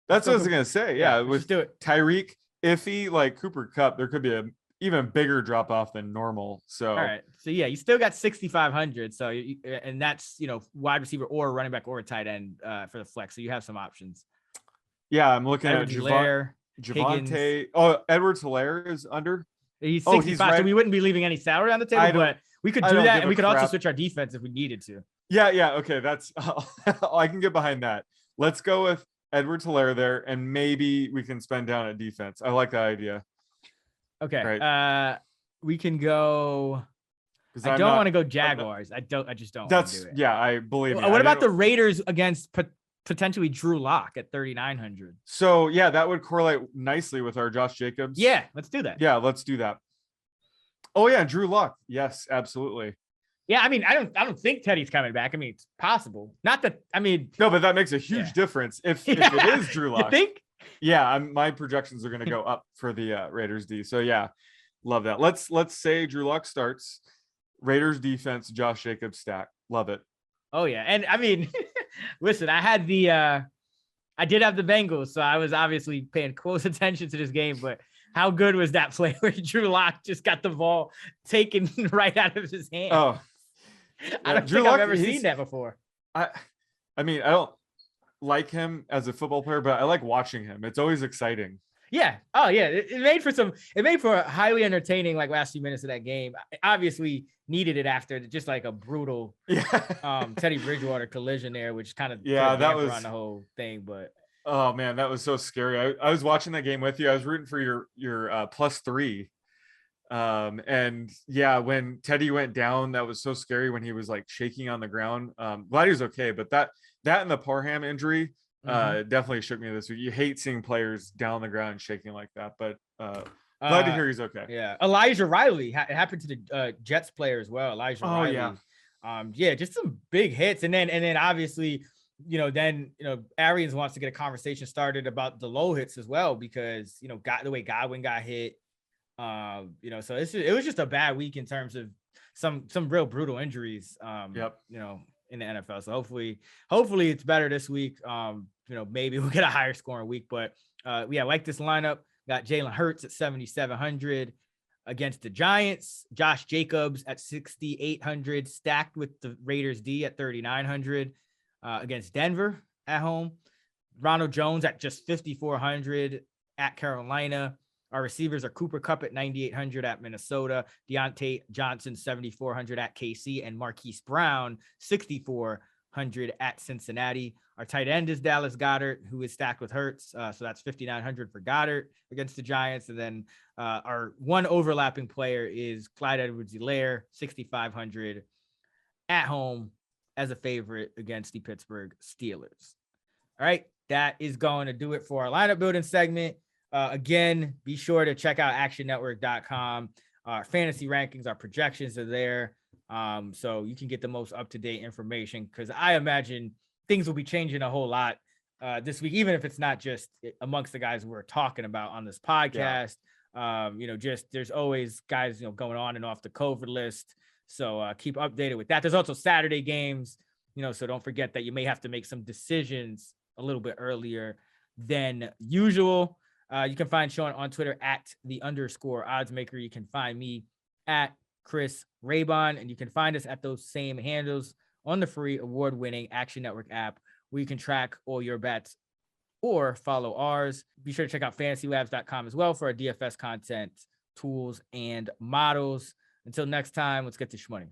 Speaker 2: That's what I was gonna say. Yeah,
Speaker 1: let's do it.
Speaker 2: Tyreek, iffy like Cooper Cup, there could be a even bigger drop off than normal. So
Speaker 1: all right, so yeah, you still got 6,500. So and that's wide receiver or running back or a tight end for the flex. So you have some options.
Speaker 2: Yeah, I'm looking at
Speaker 1: Javonte.
Speaker 2: Oh, Edwards-Helaire is under.
Speaker 1: He's 65, right. So we wouldn't be leaving any salary on the table, but we could do that, and we could also switch our defense if we needed to.
Speaker 2: Yeah. Okay, that's I can get behind that. Let's go with Edwards-Helaire there, and maybe we can spend down at defense. I like that idea.
Speaker 1: Okay.
Speaker 2: Right.
Speaker 1: We can go. I don't want to go Jaguars. I just don't.
Speaker 2: That's
Speaker 1: want to do it.
Speaker 2: Yeah. I believe.
Speaker 1: What about the Raiders against potentially Drew Lock at 3,900?
Speaker 2: So yeah, that would correlate nicely with our Josh Jacobs.
Speaker 1: Yeah, let's do that.
Speaker 2: Yeah, let's do that. Oh yeah, Drew Lock. Yes, absolutely.
Speaker 1: Yeah, I mean, I don't think Teddy's coming back. I mean, it's possible. Not that. I mean,
Speaker 2: no, but that makes a huge difference if it is Drew Lock.
Speaker 1: You think?
Speaker 2: Yeah, my projections are going to go up for the Raiders D. So yeah, love that. Let's say Drew Lock starts. Raiders defense, Josh Jacobs stack. Love it.
Speaker 1: Oh yeah, and I mean, listen, I did have the Bengals, so I was obviously paying close attention to this game. But how good was that play where Drew Lock just got the ball taken right out of his hand?
Speaker 2: Oh,
Speaker 1: I don't think I've ever seen that before.
Speaker 2: I mean, I don't like him as a football player, but I like watching him. It's always exciting.
Speaker 1: Yeah. Oh yeah. It made for a highly entertaining last few minutes of that game. I obviously needed it after just like a brutal Teddy Bridgewater collision there, which kind of
Speaker 2: that was
Speaker 1: on the whole thing. But
Speaker 2: oh man, that was so scary. I was watching that game with you. I was rooting for your +3 And yeah, when Teddy went down, that was so scary when he was like shaking on the ground. Glad he was okay, but that and the Parham injury definitely shook me this week. You hate seeing players down the ground shaking like that, but glad to hear he's okay.
Speaker 1: Yeah, Elijah Riley. It happened to the Jets player as well. Elijah Riley.
Speaker 2: Yeah.
Speaker 1: Just some big hits, and then obviously, Arians wants to get a conversation started about the low hits as well because got the way Godwin got hit. So it was just a bad week in terms of some real brutal injuries. In the NFL. So hopefully it's better this week. Maybe we'll get a higher scoring week, but like this lineup. Got Jalen Hurts at 7,700 against the Giants. Josh Jacobs at 6,800, stacked with the Raiders D at 3,900 against Denver at home. Ronald Jones at just 5,400 at Carolina. Our receivers are Cooper Kupp at 9,800 at Minnesota, Deontay Johnson 7,400 at KC, and Marquise Brown 6,400 at Cincinnati. Our tight end is Dallas Goedert, who is stacked with Hurts, so that's 5,900 for Goddard against the Giants. And then our one overlapping player is Clyde Edwards-Helaire, 6,500 at home as a favorite against the Pittsburgh Steelers. All right, that is going to do it for our lineup building segment. Again, be sure to check out actionnetwork.com. Our fantasy rankings, our projections are there. So you can get the most up-to-date information because I imagine things will be changing a whole lot this week, even if it's not just amongst the guys we're talking about on this podcast. There's always guys, going on and off the COVID list. So keep updated with that. There's also Saturday games, so don't forget that you may have to make some decisions a little bit earlier than usual. You can find Sean on Twitter at @_oddsmaker. You can find me at Chris Raybon, and you can find us at those same handles on the free award-winning Action Network app where you can track all your bets or follow ours. Be sure to check out fantasylabs.com as well for our DFS content, tools, and models. Until next time, let's get to shmoney.